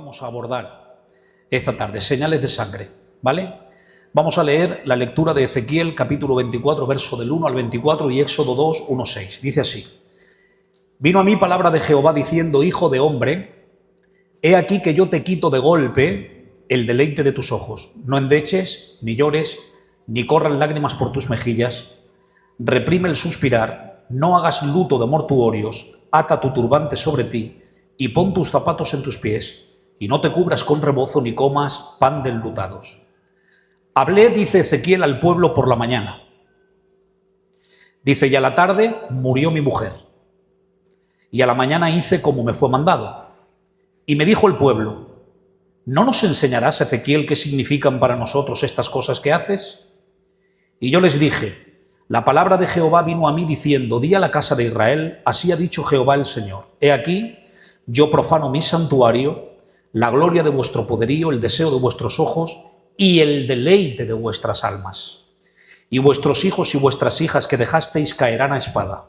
vamos a abordar esta tarde, señales de sangre, ¿vale? Vamos a leer la lectura de Ezequiel, capítulo 24, verso del 1 al 24 y Éxodo 2, 1, 6. Dice así: Vino a mí palabra de Jehová diciendo: Hijo de hombre, he aquí que yo te quito de golpe el deleite de tus ojos. No endeches, ni llores, ni corran lágrimas por tus mejillas. Reprime el suspirar, no hagas luto de mortuorios, ata tu turbante sobre ti y pon tus zapatos en tus pies, y no te cubras con rebozo ni comas pan de enlutados. Hablé, dice Ezequiel, al pueblo por la mañana. Dice, y a la tarde murió mi mujer, y a la mañana hice como me fue mandado. Y me dijo el pueblo: ¿no nos enseñarás, Ezequiel, qué significan para nosotros estas cosas que haces? Y yo les dije: la palabra de Jehová vino a mí diciendo: di a la casa de Israel, así ha dicho Jehová el Señor. He aquí, yo profano mi santuario, la gloria de vuestro poderío, el deseo de vuestros ojos y el deleite de vuestras almas. Y vuestros hijos y vuestras hijas que dejasteis caerán a espada.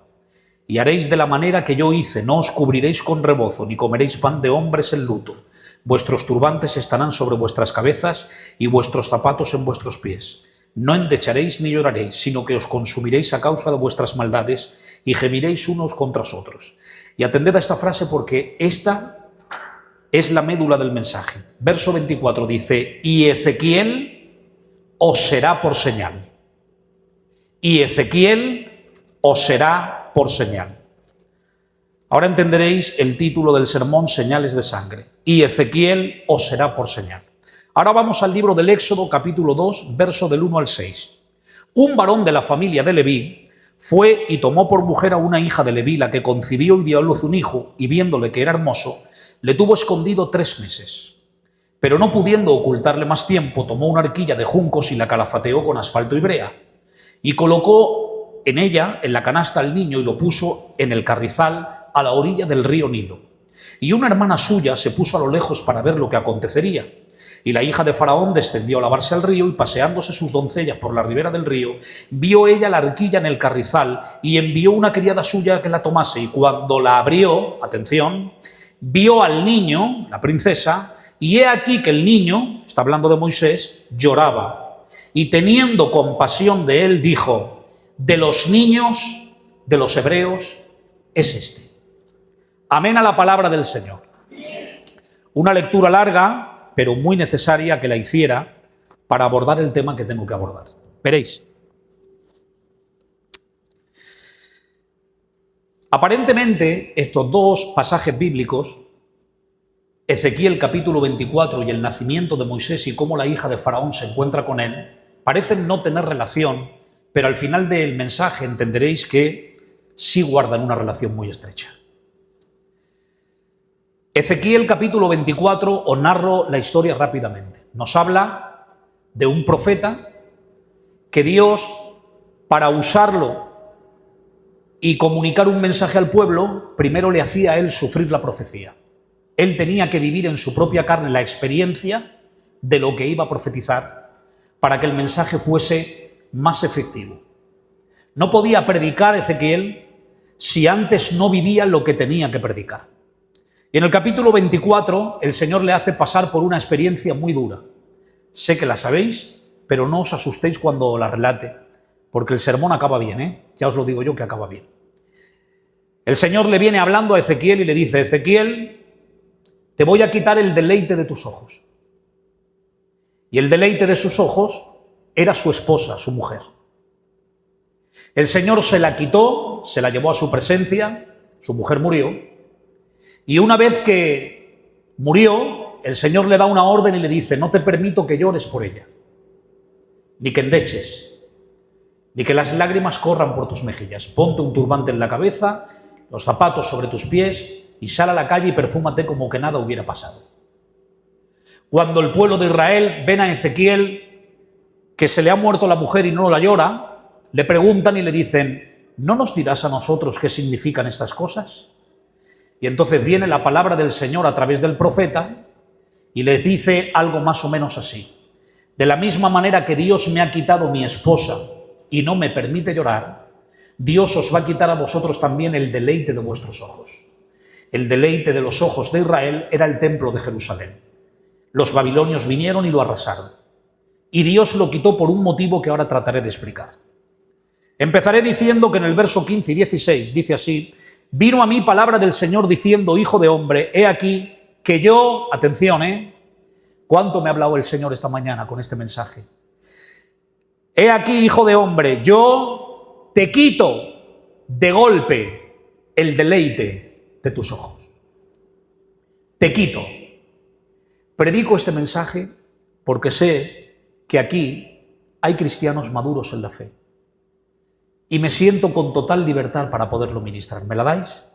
Y haréis de la manera que yo hice, no os cubriréis con rebozo, ni comeréis pan de hombres en luto. Vuestros turbantes estarán sobre vuestras cabezas y vuestros zapatos en vuestros pies. No endecharéis ni lloraréis, sino que os consumiréis a causa de vuestras maldades y gemiréis unos contra otros. Y atended a esta frase porque esta es la médula del mensaje. Verso 24 dice: y Ezequiel os será por señal. Y Ezequiel os será por señal. Ahora entenderéis el título del sermón: señales de sangre. Y Ezequiel os será por señal. Ahora vamos al libro del Éxodo, capítulo 2, verso del 1 al 6. Un varón de la familia de Leví fue y tomó por mujer a una hija de Leví, la que concibió y dio a luz un hijo, y viéndole que era hermoso, le tuvo escondido 3 meses. Pero no pudiendo ocultarle más tiempo, tomó una arquilla de juncos y la calafateó con asfalto y brea, y colocó en ella, en la canasta, al niño y lo puso en el carrizal a la orilla del río Nilo. Y una hermana suya se puso a lo lejos para ver lo que acontecería. Y la hija de Faraón descendió a lavarse al río, y paseándose sus doncellas por la ribera del río, vio ella la arquilla en el carrizal y envió una criada suya a que la tomase. Y cuando la abrió, atención, vio al niño, la princesa, y he aquí que el niño, está hablando de Moisés, lloraba. Y teniendo compasión de él, dijo: de los niños de los hebreos es este. Amén a la palabra del Señor. Una lectura larga, pero muy necesaria que la hiciera para abordar el tema que tengo que abordar. Veréis. Aparentemente, estos dos pasajes bíblicos, Ezequiel capítulo 24 y el nacimiento de Moisés y cómo la hija de Faraón se encuentra con él, parecen no tener relación, pero al final del mensaje entenderéis que sí guardan una relación muy estrecha. Ezequiel capítulo 24, os narro la historia rápidamente. Nos habla de un profeta que Dios, para usarlo y comunicar un mensaje al pueblo, primero le hacía a él sufrir la profecía. Él tenía que vivir en su propia carne la experiencia de lo que iba a profetizar para que el mensaje fuese más efectivo. No podía predicar Ezequiel si antes no vivía lo que tenía que predicar. Y en el capítulo 24 el Señor le hace pasar por una experiencia muy dura. Sé que la sabéis, pero no os asustéis cuando la relate, porque el sermón acaba bien, ya os lo digo yo que acaba bien. El Señor le viene hablando a Ezequiel y le dice: Ezequiel, te voy a quitar el deleite de tus ojos. Y el deleite de sus ojos era su esposa, su mujer. El Señor se la quitó, se la llevó a su presencia, su mujer murió. Y una vez que murió, el Señor le da una orden y le dice: no te permito que llores por ella, ni que endeches, ni que las lágrimas corran por tus mejillas. Ponte un turbante en la cabeza, los zapatos sobre tus pies y sal a la calle y perfúmate como que nada hubiera pasado. Cuando el pueblo de Israel ven a Ezequiel que se le ha muerto la mujer y no la llora, le preguntan y le dicen: ¿no nos dirás a nosotros qué significan estas cosas? Y entonces viene la palabra del Señor a través del profeta y les dice algo más o menos así: de la misma manera que Dios me ha quitado mi esposa y no me permite llorar, Dios os va a quitar a vosotros también el deleite de vuestros ojos. El deleite de los ojos de Israel era el templo de Jerusalén. Los babilonios vinieron y lo arrasaron. Y Dios lo quitó por un motivo que ahora trataré de explicar. Empezaré diciendo que en el verso 15 y 16 dice así: vino a mí palabra del Señor diciendo, hijo de hombre, he aquí que yo, atención, ¿cuánto me ha hablado el Señor esta mañana con este mensaje? He aquí, hijo de hombre, yo te quito de golpe el deleite de tus ojos. Te quito. Predico este mensaje porque sé que aquí hay cristianos maduros en la fe. Y me siento con total libertad para poderlo ministrar. ¿Me la dais?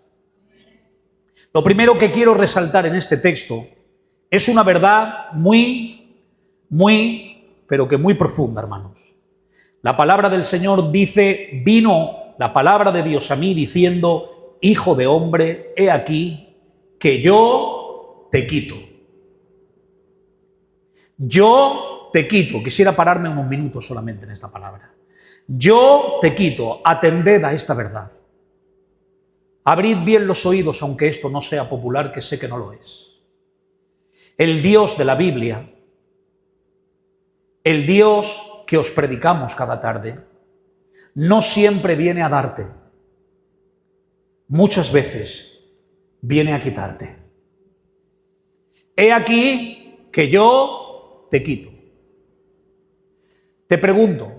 Lo primero que quiero resaltar en este texto es una verdad pero que muy profunda, hermanos. La palabra del Señor dice, vino la palabra de Dios a mí diciendo, hijo de hombre, he aquí que yo te quito. Yo te quito. Quisiera pararme unos minutos solamente en esta palabra. Yo te quito, atended a esta verdad. Abrid bien los oídos, aunque esto no sea popular, que sé que no lo es. El Dios de la Biblia, el Dios que os predicamos cada tarde, no siempre viene a darte. Muchas veces viene a quitarte. He aquí que yo te quito. Te pregunto,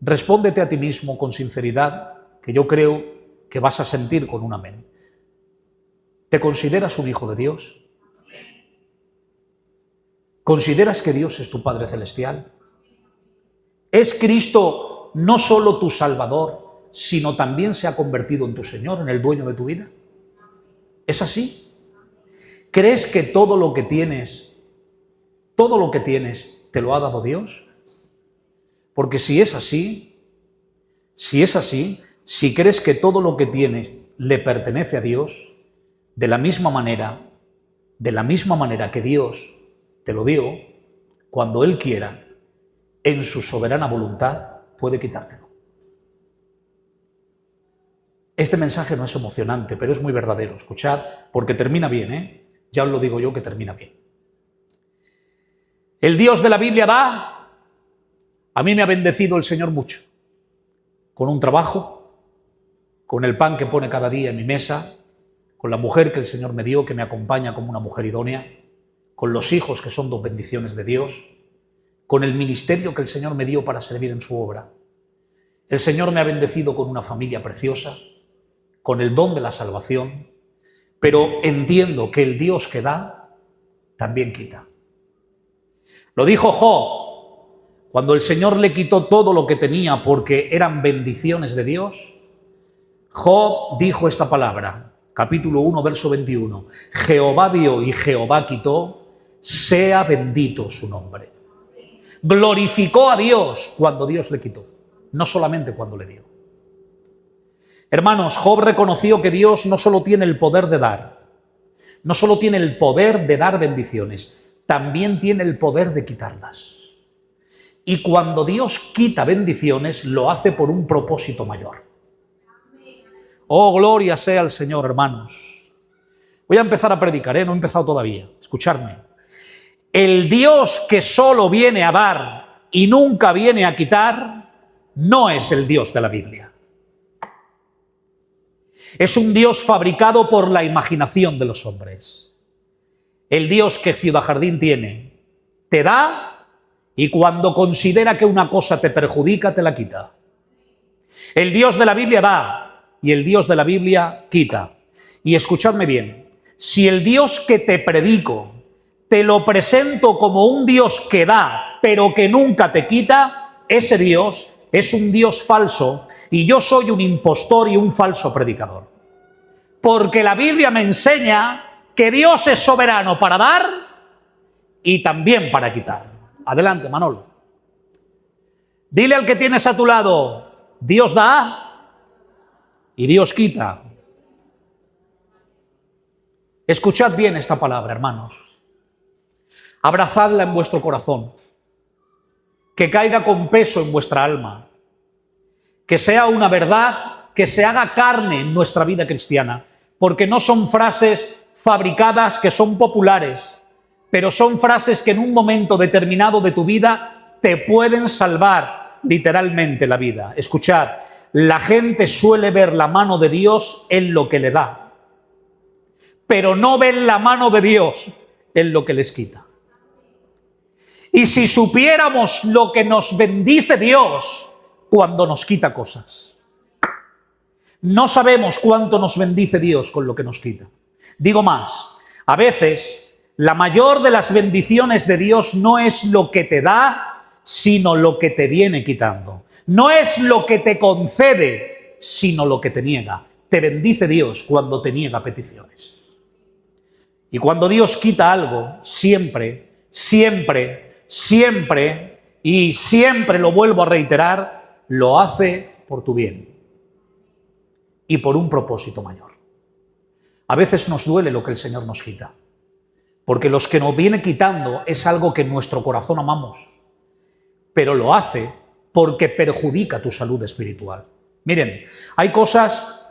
respóndete a ti mismo con sinceridad, que yo creo que vas a sentir con un amén. ¿Te consideras un hijo de Dios? ¿Consideras que Dios es tu Padre Celestial? ¿Es Cristo no solo tu Salvador, sino también se ha convertido en tu Señor, en el dueño de tu vida? ¿Es así? ¿Crees que todo lo que tienes, te lo ha dado Dios? Porque si es así, si crees que todo lo que tienes le pertenece a Dios, de la misma manera que Dios te lo dio, cuando Él quiera, en su soberana voluntad, puede quitártelo. Este mensaje no es emocionante, pero es muy verdadero. Escuchad, porque termina bien, Ya os lo digo yo que termina bien. El Dios de la Biblia da. A mí me ha bendecido el Señor mucho, con un trabajo, con el pan que pone cada día en mi mesa, con la mujer que el Señor me dio, que me acompaña como una mujer idónea, con los hijos que son dos bendiciones de Dios, con el ministerio que el Señor me dio para servir en su obra. El Señor me ha bendecido con una familia preciosa, con el don de la salvación, pero entiendo que el Dios que da, también quita. Lo dijo Job, cuando el Señor le quitó todo lo que tenía porque eran bendiciones de Dios. Job dijo esta palabra, capítulo 1, verso 21. Jehová dio y Jehová quitó, sea bendito su nombre. Glorificó a Dios cuando Dios le quitó, no solamente cuando le dio. Hermanos, Job reconoció que Dios no solo tiene el poder de dar, no solo tiene el poder de dar bendiciones, también tiene el poder de quitarlas. Y cuando Dios quita bendiciones, lo hace por un propósito mayor. Oh, gloria sea al Señor, hermanos. Voy a empezar a predicar, no he empezado todavía. Escuchadme. El Dios que solo viene a dar y nunca viene a quitar, no es el Dios de la Biblia. Es un Dios fabricado por la imaginación de los hombres. El Dios que Ciudad Jardín tiene, te da y cuando considera que una cosa te perjudica, te la quita. El Dios de la Biblia da y el Dios de la Biblia quita. Y escuchadme bien, si el Dios que te predico te lo presento como un Dios que da, pero que nunca te quita, ese Dios es un Dios falso y yo soy un impostor y un falso predicador. Porque la Biblia me enseña que Dios es soberano para dar y también para quitar. Adelante, Manolo. Dile al que tienes a tu lado, Dios da y Dios quita. Escuchad bien esta palabra, hermanos. Abrazadla en vuestro corazón. Que caiga con peso en vuestra alma. Que sea una verdad que se haga carne en nuestra vida cristiana. Porque no son frases fabricadas que son populares, pero son frases que en un momento determinado de tu vida te pueden salvar literalmente la vida. Escuchad, la gente suele ver la mano de Dios en lo que le da, pero no ven la mano de Dios en lo que les quita. Y si supiéramos lo que nos bendice Dios cuando nos quita cosas. No sabemos cuánto nos bendice Dios con lo que nos quita. Digo más, a veces la mayor de las bendiciones de Dios no es lo que te da, sino lo que te viene quitando. No es lo que te concede, sino lo que te niega. Te bendice Dios cuando te niega peticiones. Y cuando Dios quita algo, siempre, y siempre lo vuelvo a reiterar, lo hace por tu bien y por un propósito mayor. A veces nos duele lo que el Señor nos quita, porque los que nos viene quitando es algo que en nuestro corazón amamos, pero lo hace porque perjudica tu salud espiritual. Miren, hay cosas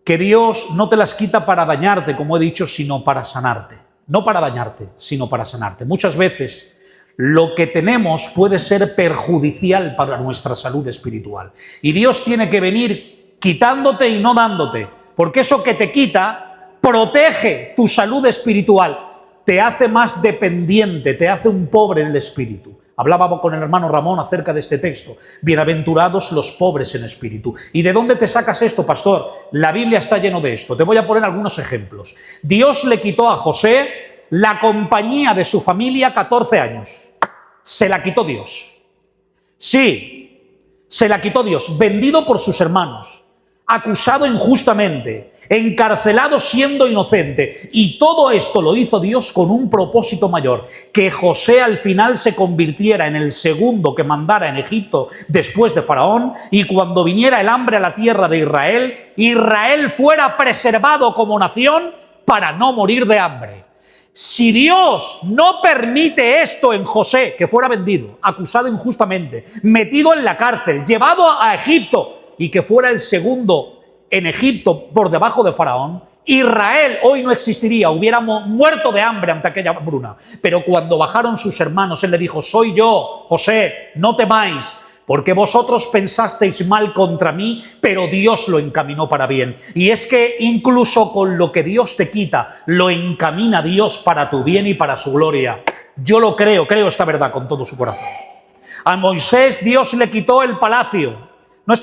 que Dios no te las quita para dañarte, como he dicho, sino para sanarte. No para dañarte, sino para sanarte. Muchas veces lo que tenemos puede ser perjudicial para nuestra salud espiritual. Y Dios tiene que venir quitándote y no dándote, porque eso que te quita protege tu salud espiritual, te hace más dependiente, te hace un pobre en el espíritu. Hablábamos con el hermano Ramón acerca de este texto. Bienaventurados los pobres en espíritu. ¿Y de dónde te sacas esto, pastor? La Biblia está lleno de esto. Te voy a poner algunos ejemplos. Dios le quitó a José la compañía de su familia 14 años. Se la quitó Dios. Sí, se la quitó Dios. Vendido por sus hermanos, acusado injustamente, encarcelado siendo inocente. Y todo esto lo hizo Dios con un propósito mayor, que José al final se convirtiera en el segundo que mandara en Egipto después de Faraón, y cuando viniera el hambre a la tierra de Israel, Israel fuera preservado como nación para no morir de hambre. Si Dios no permite esto en José, que fuera vendido, acusado injustamente, metido en la cárcel, llevado a Egipto y que fuera el segundo en Egipto por debajo de Faraón, Israel hoy no existiría, hubiéramos muerto de hambre ante aquella hambruna. Pero cuando bajaron sus hermanos, él le dijo: soy yo, José, no temáis, porque vosotros pensasteis mal contra mí, pero Dios lo encaminó para bien. Y es que incluso con lo que Dios te quita, lo encamina Dios para tu bien y para su gloria. Yo lo creo esta verdad con todo su corazón. A Moisés Dios le quitó el palacio. No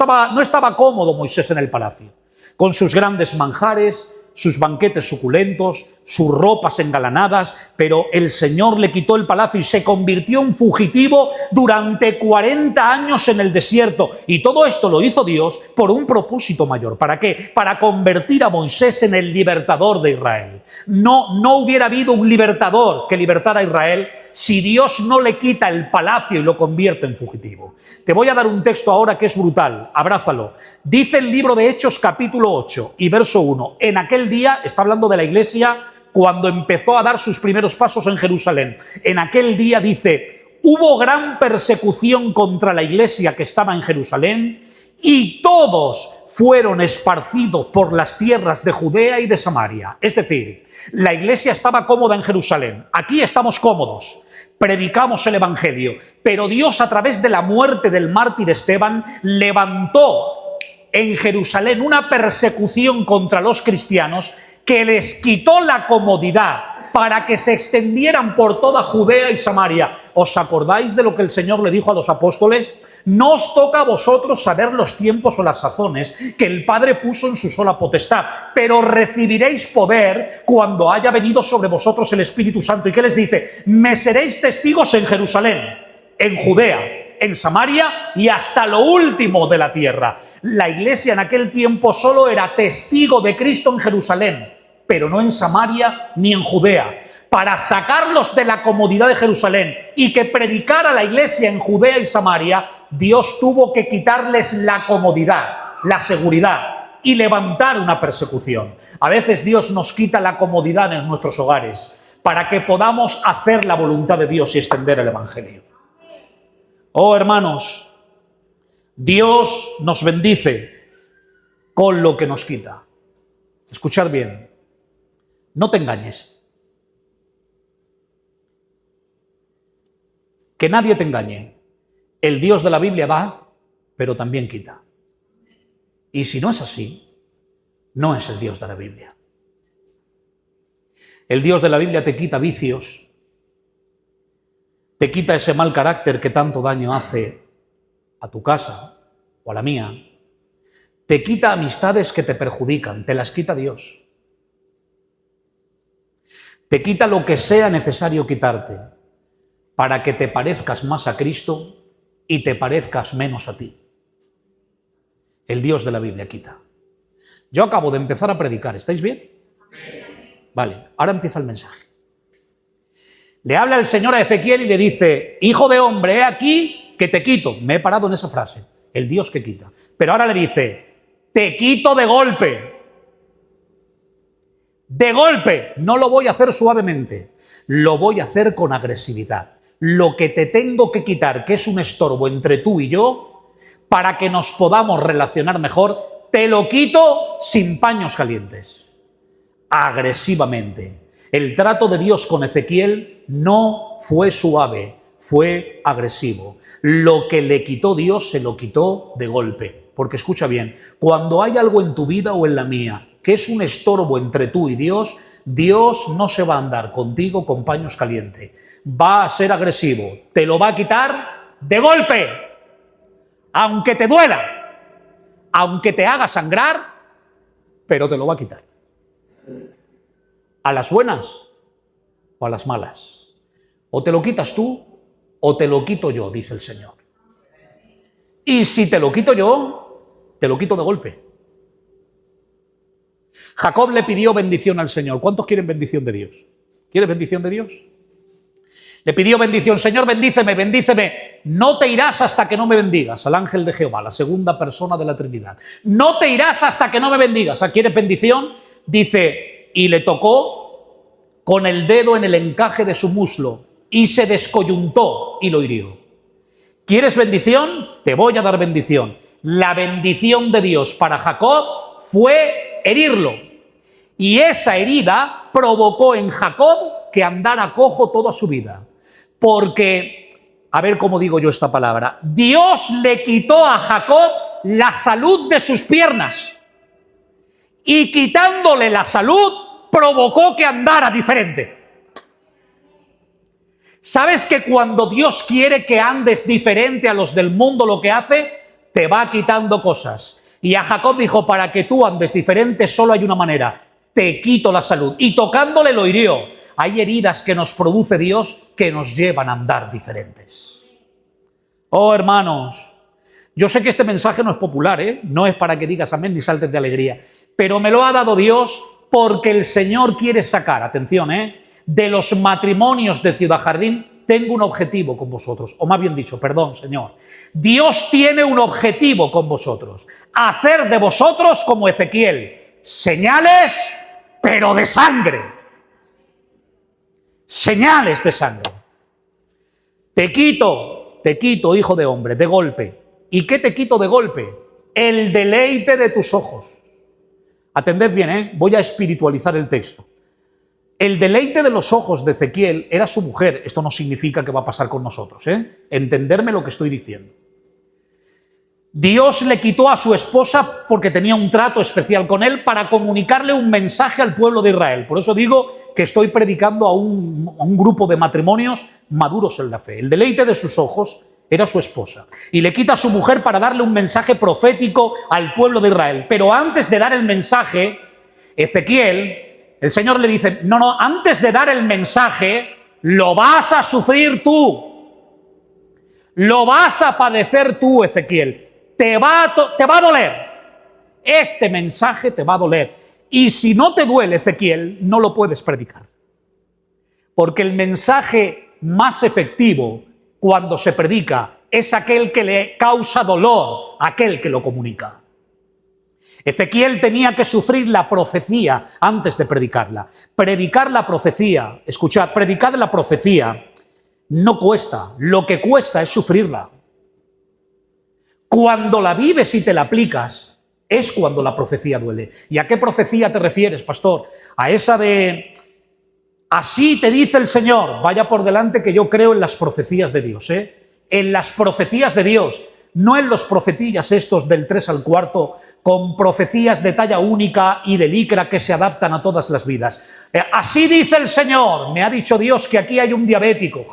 estaba cómodo Moisés en el palacio, con sus grandes manjares, sus banquetes suculentos, sus ropas engalanadas, pero el Señor le quitó el palacio y se convirtió en fugitivo durante 40 años en el desierto. Y todo esto lo hizo Dios por un propósito mayor. ¿Para qué? Para convertir a Moisés en el libertador de Israel. No hubiera habido un libertador que libertara a Israel si Dios no le quita el palacio y lo convierte en fugitivo. Te voy a dar un texto ahora que es brutal, abrázalo. Dice el libro de Hechos capítulo 8 y verso 1. En aquel día, está hablando de la iglesia cuando empezó a dar sus primeros pasos en Jerusalén. En aquel día dice: hubo gran persecución contra la iglesia que estaba en Jerusalén, y todos fueron esparcidos por las tierras de Judea y de Samaria. Es decir, la iglesia estaba cómoda en Jerusalén. Aquí estamos cómodos, predicamos el evangelio, pero Dios, a través de la muerte del mártir Esteban, levantó en Jerusalén una persecución contra los cristianos que les quitó la comodidad para que se extendieran por toda Judea y Samaria. ¿Os acordáis de lo que el Señor le dijo a los apóstoles? No os toca a vosotros saber los tiempos o las sazones que el Padre puso en su sola potestad, pero recibiréis poder cuando haya venido sobre vosotros el Espíritu Santo. ¿Y qué les dice? Me seréis testigos en Jerusalén, en Judea, en Samaria y hasta lo último de la tierra. La iglesia en aquel tiempo solo era testigo de Cristo en Jerusalén, pero no en Samaria ni en Judea. Para sacarlos de la comodidad de Jerusalén y que predicara la iglesia en Judea y Samaria, Dios tuvo que quitarles la comodidad, la seguridad y levantar una persecución. A veces Dios nos quita la comodidad en nuestros hogares para que podamos hacer la voluntad de Dios y extender el evangelio. Oh, hermanos, Dios nos bendice con lo que nos quita. Escuchad bien, no te engañes. Que nadie te engañe. El Dios de la Biblia da, pero también quita. Y si no es así, no es el Dios de la Biblia. El Dios de la Biblia te quita vicios, te quita ese mal carácter que tanto daño hace a tu casa o a la mía, te quita amistades que te perjudican, te las quita Dios. Te quita lo que sea necesario quitarte para que te parezcas más a Cristo y te parezcas menos a ti. El Dios de la Biblia quita. Yo acabo de empezar a predicar, ¿estáis bien? Vale, ahora empieza el mensaje. Le habla el Señor a Ezequiel y le dice: hijo de hombre, he aquí que te quito. Me he parado en esa frase, el Dios que quita. Pero ahora le dice: te quito de golpe. De golpe, no lo voy a hacer suavemente, lo voy a hacer con agresividad. Lo que te tengo que quitar, que es un estorbo entre tú y yo, para que nos podamos relacionar mejor, te lo quito sin paños calientes, agresivamente. El trato de Dios con Ezequiel no fue suave, fue agresivo. Lo que le quitó Dios se lo quitó de golpe. Porque escucha bien, cuando hay algo en tu vida o en la mía que es un estorbo entre tú y Dios, Dios no se va a andar contigo con paños calientes. Va a ser agresivo, te lo va a quitar de golpe, aunque te duela, aunque te haga sangrar, pero te lo va a quitar. ¿A las buenas o a las malas? O te lo quitas tú o te lo quito yo, dice el Señor. Y si te lo quito yo, te lo quito de golpe. Jacob le pidió bendición al Señor. ¿Cuántos quieren bendición de Dios? ¿Quieres bendición de Dios? Le pidió bendición. Señor, bendíceme, bendíceme. No te irás hasta que no me bendigas. Al ángel de Jehová, la segunda persona de la Trinidad. No te irás hasta que no me bendigas. ¿Quieres bendición? Dice, y le tocó con el dedo en el encaje de su muslo y se descoyuntó y lo hirió. ¿Quieres bendición? Te voy a dar bendición. La bendición de Dios para Jacob fue herirlo. Y esa herida provocó en Jacob que andara cojo toda su vida. Porque, a ver cómo digo yo esta palabra, Dios le quitó a Jacob la salud de sus piernas. Y quitándole la salud, provocó que andara diferente. ¿Sabes que cuando Dios quiere que andes diferente a los del mundo, lo que hace? Te va quitando cosas. Y a Jacob dijo, para que tú andes diferente solo hay una manera: te quito la salud. Y tocándole lo hirió. Hay heridas que nos produce Dios que nos llevan a andar diferentes. Oh, hermanos, yo sé que este mensaje no es popular, no es para que digas amén ni saltes de alegría, pero me lo ha dado Dios porque el Señor quiere sacar, atención, de los matrimonios de Ciudad Jardín. Tengo un objetivo con vosotros, o más bien dicho, perdón, Señor, Dios tiene un objetivo con vosotros: hacer de vosotros como Ezequiel, señales, pero de sangre. Señales de sangre. Te quito, hijo de hombre, de golpe. ¿Y qué te quito de golpe? El deleite de tus ojos. Atended bien, voy a espiritualizar el texto. El deleite de los ojos de Ezequiel era su mujer. Esto no significa que va a pasar con nosotros, Entenderme lo que estoy diciendo. Dios le quitó a su esposa porque tenía un trato especial con él para comunicarle un mensaje al pueblo de Israel. Por eso digo que estoy predicando a un grupo de matrimonios maduros en la fe. El deleite de sus ojos era su esposa. Y le quita a su mujer para darle un mensaje profético al pueblo de Israel. Pero antes de dar el mensaje, Ezequiel, el Señor le dice, no, antes de dar el mensaje, lo vas a sufrir tú. Lo vas a padecer tú, Ezequiel. Te va a doler. Este mensaje te va a doler. Y si no te duele, Ezequiel, no lo puedes predicar. Porque el mensaje más efectivo cuando se predica es aquel que le causa dolor a aquel que lo comunica. Ezequiel tenía que sufrir la profecía antes de predicarla. Predicar la profecía, escuchad, predicar la profecía no cuesta. Lo que cuesta es sufrirla. Cuando la vives y te la aplicas, es cuando la profecía duele. ¿Y a qué profecía te refieres, pastor? A esa de Así te dice el Señor. Vaya por delante que yo creo en las profecías de Dios, en las profecías de Dios, no en los profetillas estos del 3 al 4, con profecías de talla única y de licra que se adaptan a todas las vidas. Así dice el Señor. Me ha dicho Dios que aquí hay un diabético.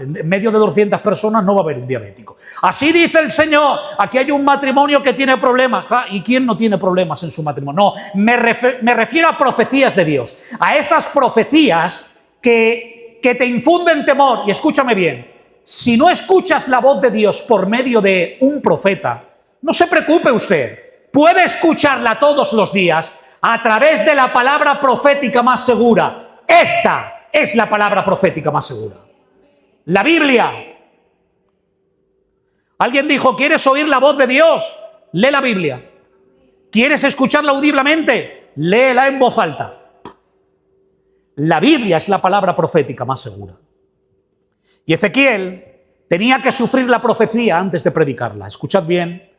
En medio de 200 personas no va a haber un diabético. Así dice el Señor. Aquí hay un matrimonio que tiene problemas. ¿Y quién no tiene problemas en su matrimonio? No, me refiero a profecías de Dios. A esas profecías que te infunden temor. Y escúchame bien. Si no escuchas la voz de Dios por medio de un profeta, no se preocupe usted. Puede escucharla todos los días a través de la palabra profética más segura. Esta es la palabra profética más segura. La Biblia. Alguien dijo, ¿quieres oír la voz de Dios? Lee la Biblia. ¿Quieres escucharla audiblemente? Léela en voz alta. La Biblia es la palabra profética más segura. Y Ezequiel tenía que sufrir la profecía antes de predicarla. Escuchad bien,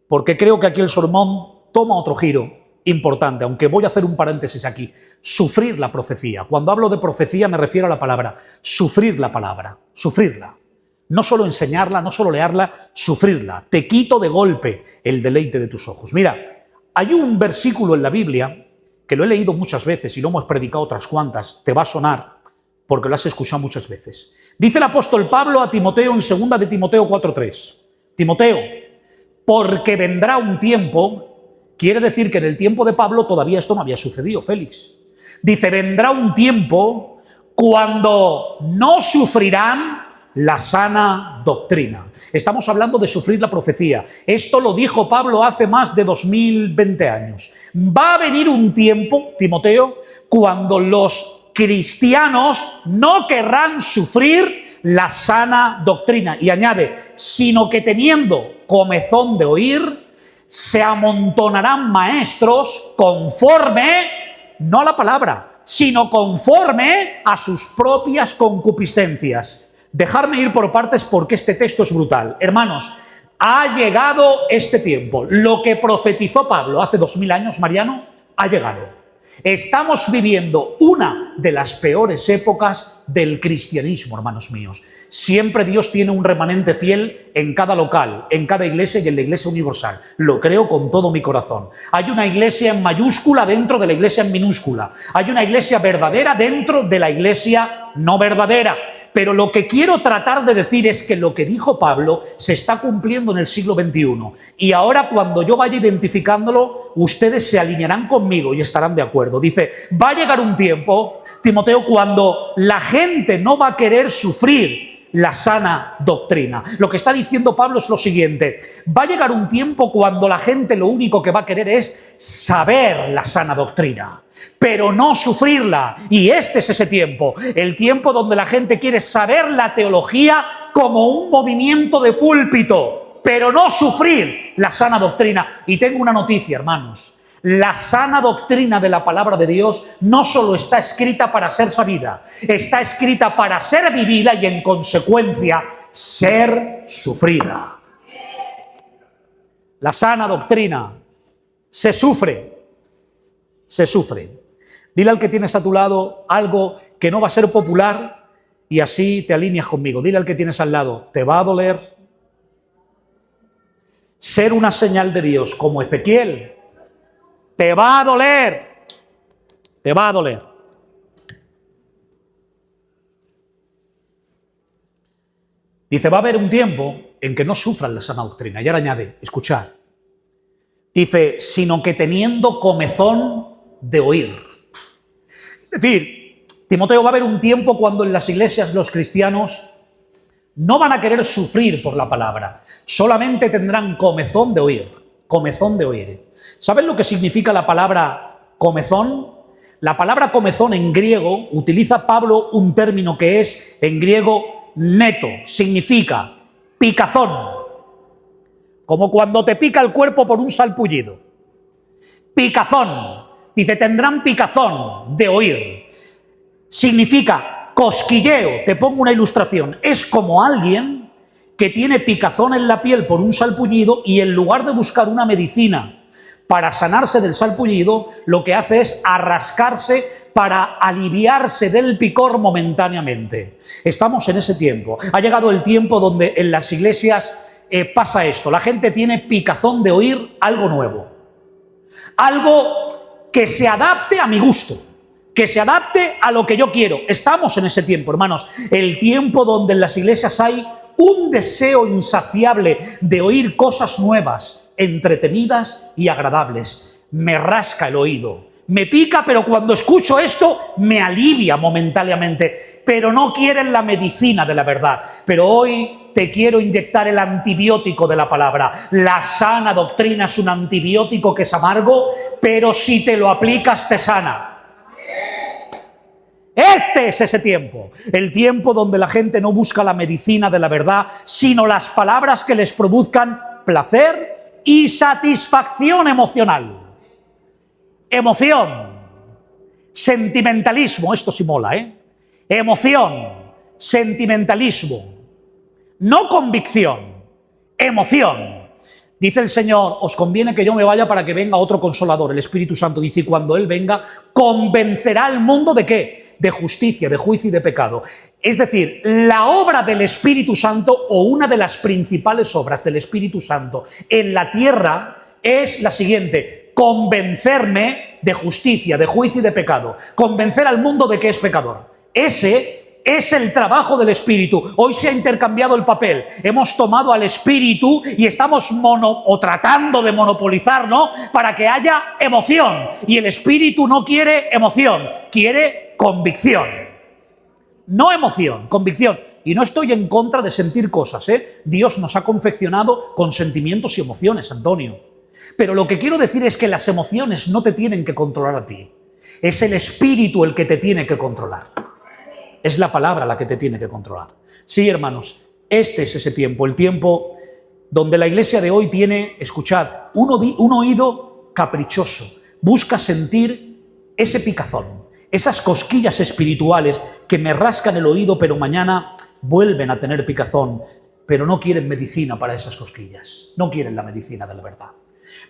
porque creo que aquí el sermón toma otro giro importante, aunque voy a hacer un paréntesis aquí. Sufrir la profecía. Cuando hablo de profecía me refiero a la palabra. Sufrir la palabra. Sufrirla. No solo enseñarla, no solo leerla, sufrirla. Te quito de golpe el deleite de tus ojos. Mira, hay un versículo en la Biblia que lo he leído muchas veces y lo hemos predicado otras cuantas. Te va a sonar porque lo has escuchado muchas veces. Dice el apóstol Pablo a Timoteo en 2 de Timoteo 4:3. Timoteo, porque vendrá un tiempo, quiere decir que en el tiempo de Pablo todavía esto no había sucedido, Félix. Dice, vendrá un tiempo cuando no sufrirán la sana doctrina. Estamos hablando de sufrir la profecía. Esto lo dijo Pablo hace más de 2020 años. Va a venir un tiempo, Timoteo, cuando los cristianos no querrán sufrir la sana doctrina. Y añade, sino que teniendo comezón de oír, se amontonarán maestros conforme, no a la palabra, sino conforme a sus propias concupiscencias. Dejarme ir por partes porque este texto es brutal. Hermanos, ha llegado este tiempo. Lo que profetizó Pablo hace 2000 años, Mariano, ha llegado. Estamos viviendo una de las peores épocas del cristianismo, hermanos míos. Siempre Dios tiene un remanente fiel en cada local, en cada iglesia y en la iglesia universal. Lo creo con todo mi corazón. Hay una iglesia en mayúscula dentro de la iglesia en minúscula. Hay una iglesia verdadera dentro de la iglesia no verdadera. Pero lo que quiero tratar de decir es que lo que dijo Pablo se está cumpliendo en el siglo XXI. Y ahora cuando yo vaya identificándolo, ustedes se alinearán conmigo y estarán de acuerdo. Dice, va a llegar un tiempo, Timoteo, cuando la gente no va a querer sufrir la sana doctrina. Lo que está diciendo Pablo es lo siguiente: va a llegar un tiempo cuando la gente lo único que va a querer es saber la sana doctrina, pero no sufrirla. Y este es ese tiempo, el tiempo donde la gente quiere saber la teología como un movimiento de púlpito, pero no sufrir la sana doctrina. Y tengo una noticia, hermanos. La sana doctrina de la palabra de Dios no solo está escrita para ser sabida, está escrita para ser vivida y en consecuencia ser sufrida. La sana doctrina se sufre. Se sufre. Dile al que tienes a tu lado algo que no va a ser popular y así te alineas conmigo. Dile al que tienes al lado, te va a doler. Ser una señal de Dios como Ezequiel, te va a doler. Te va a doler. Dice, va a haber un tiempo en que no sufran la sana doctrina. Y ahora añade, escuchad. Dice, sino que teniendo comezón de oír. Es decir, Timoteo, va a haber un tiempo cuando en las iglesias los cristianos no van a querer sufrir por la palabra, solamente tendrán comezón de oír. Comezón de oír. ¿Saben lo que significa la palabra comezón? La palabra comezón en griego, utiliza Pablo un término que es en griego neto, significa picazón. Como cuando te pica el cuerpo por un salpullido. Picazón. Dice, tendrán picazón de oír. Significa cosquilleo. Te pongo una ilustración. Es como alguien que tiene picazón en la piel por un salpullido y en lugar de buscar una medicina para sanarse del sarpullido, lo que hace es arrascarse para aliviarse del picor momentáneamente. Estamos en ese tiempo. Ha llegado el tiempo donde en las iglesias pasa esto. La gente tiene picazón de oír algo nuevo. Algo que se adapte a mi gusto, que se adapte a lo que yo quiero. Estamos en ese tiempo, hermanos. El tiempo donde en las iglesias hay un deseo insaciable de oír cosas nuevas, entretenidas y agradables. Me rasca el oído, me pica, pero cuando escucho esto me alivia momentáneamente, pero no quieren la medicina de la verdad. Pero hoy te quiero inyectar el antibiótico de la palabra. La sana doctrina es un antibiótico que es amargo, pero si te lo aplicas te sana. Este es ese tiempo, el tiempo donde la gente no busca la medicina de la verdad, sino las palabras que les produzcan placer y satisfacción emocional. Emoción, sentimentalismo, esto sí mola, Emoción, sentimentalismo, no convicción, emoción. Dice el Señor, os conviene que yo me vaya para que venga otro consolador, el Espíritu Santo. Dice, y cuando Él venga, convencerá al mundo ¿de qué? De justicia, de juicio y de pecado. Es decir, la obra del Espíritu Santo, o una de las principales obras del Espíritu Santo en la tierra, es la siguiente: convencerme de justicia, de juicio y de pecado. Convencer al mundo de que es pecador. Ese es el trabajo del Espíritu. Hoy se ha intercambiado el papel. Hemos tomado al Espíritu y estamos tratando de monopolizar, ¿no? Para que haya emoción. Y el Espíritu no quiere emoción, quiere convicción. No emoción, convicción. Y no estoy en contra de sentir cosas, Dios nos ha confeccionado con sentimientos y emociones, Antonio. Pero lo que quiero decir es que las emociones no te tienen que controlar a ti. Es el Espíritu el que te tiene que controlar. Es la palabra la que te tiene que controlar. Sí, hermanos, este es ese tiempo, el tiempo donde la iglesia de hoy tiene, escuchad, un oído caprichoso. Busca sentir ese picazón, esas cosquillas espirituales que me rascan el oído, pero mañana vuelven a tener picazón, pero no quieren medicina para esas cosquillas. No quieren la medicina de la verdad.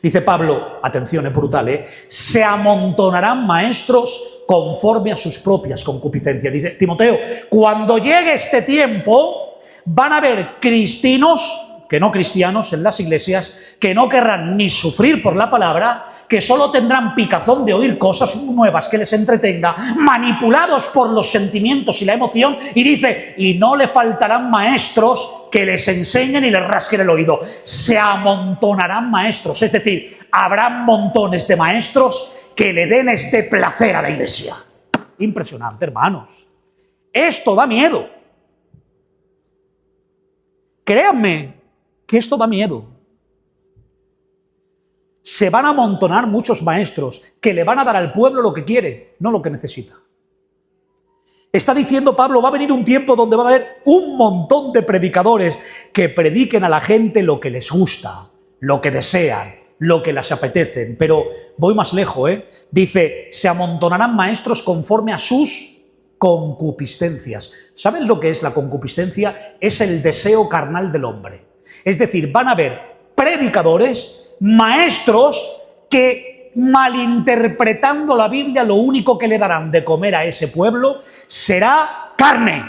Dice Pablo, atención, es brutal, se amontonarán maestros conforme a sus propias concupiscencias. Dice Timoteo, cuando llegue este tiempo van a haber cristinos, que no cristianos en las iglesias, que no querrán ni sufrir por la palabra, que solo tendrán picazón de oír cosas nuevas que les entretenga, manipulados por los sentimientos y la emoción, y dice, y no le faltarán maestros que les enseñen y les rasquen el oído. Se amontonarán maestros, es decir, habrán montones de maestros que le den este placer a la iglesia. Impresionante, hermanos. Esto da miedo. Créanme que esto da miedo. Se van a amontonar muchos maestros que le van a dar al pueblo lo que quiere, no lo que necesita. Está diciendo Pablo, va a venir un tiempo donde va a haber un montón de predicadores que prediquen a la gente lo que les gusta, lo que desean, lo que les apetecen. Pero voy más lejos, Dice, se amontonarán maestros conforme a sus concupiscencias. ¿Saben lo que es la concupiscencia? Es el deseo carnal del hombre. Es decir, van a haber predicadores, maestros que, malinterpretando la Biblia, lo único que le darán de comer a ese pueblo será carne.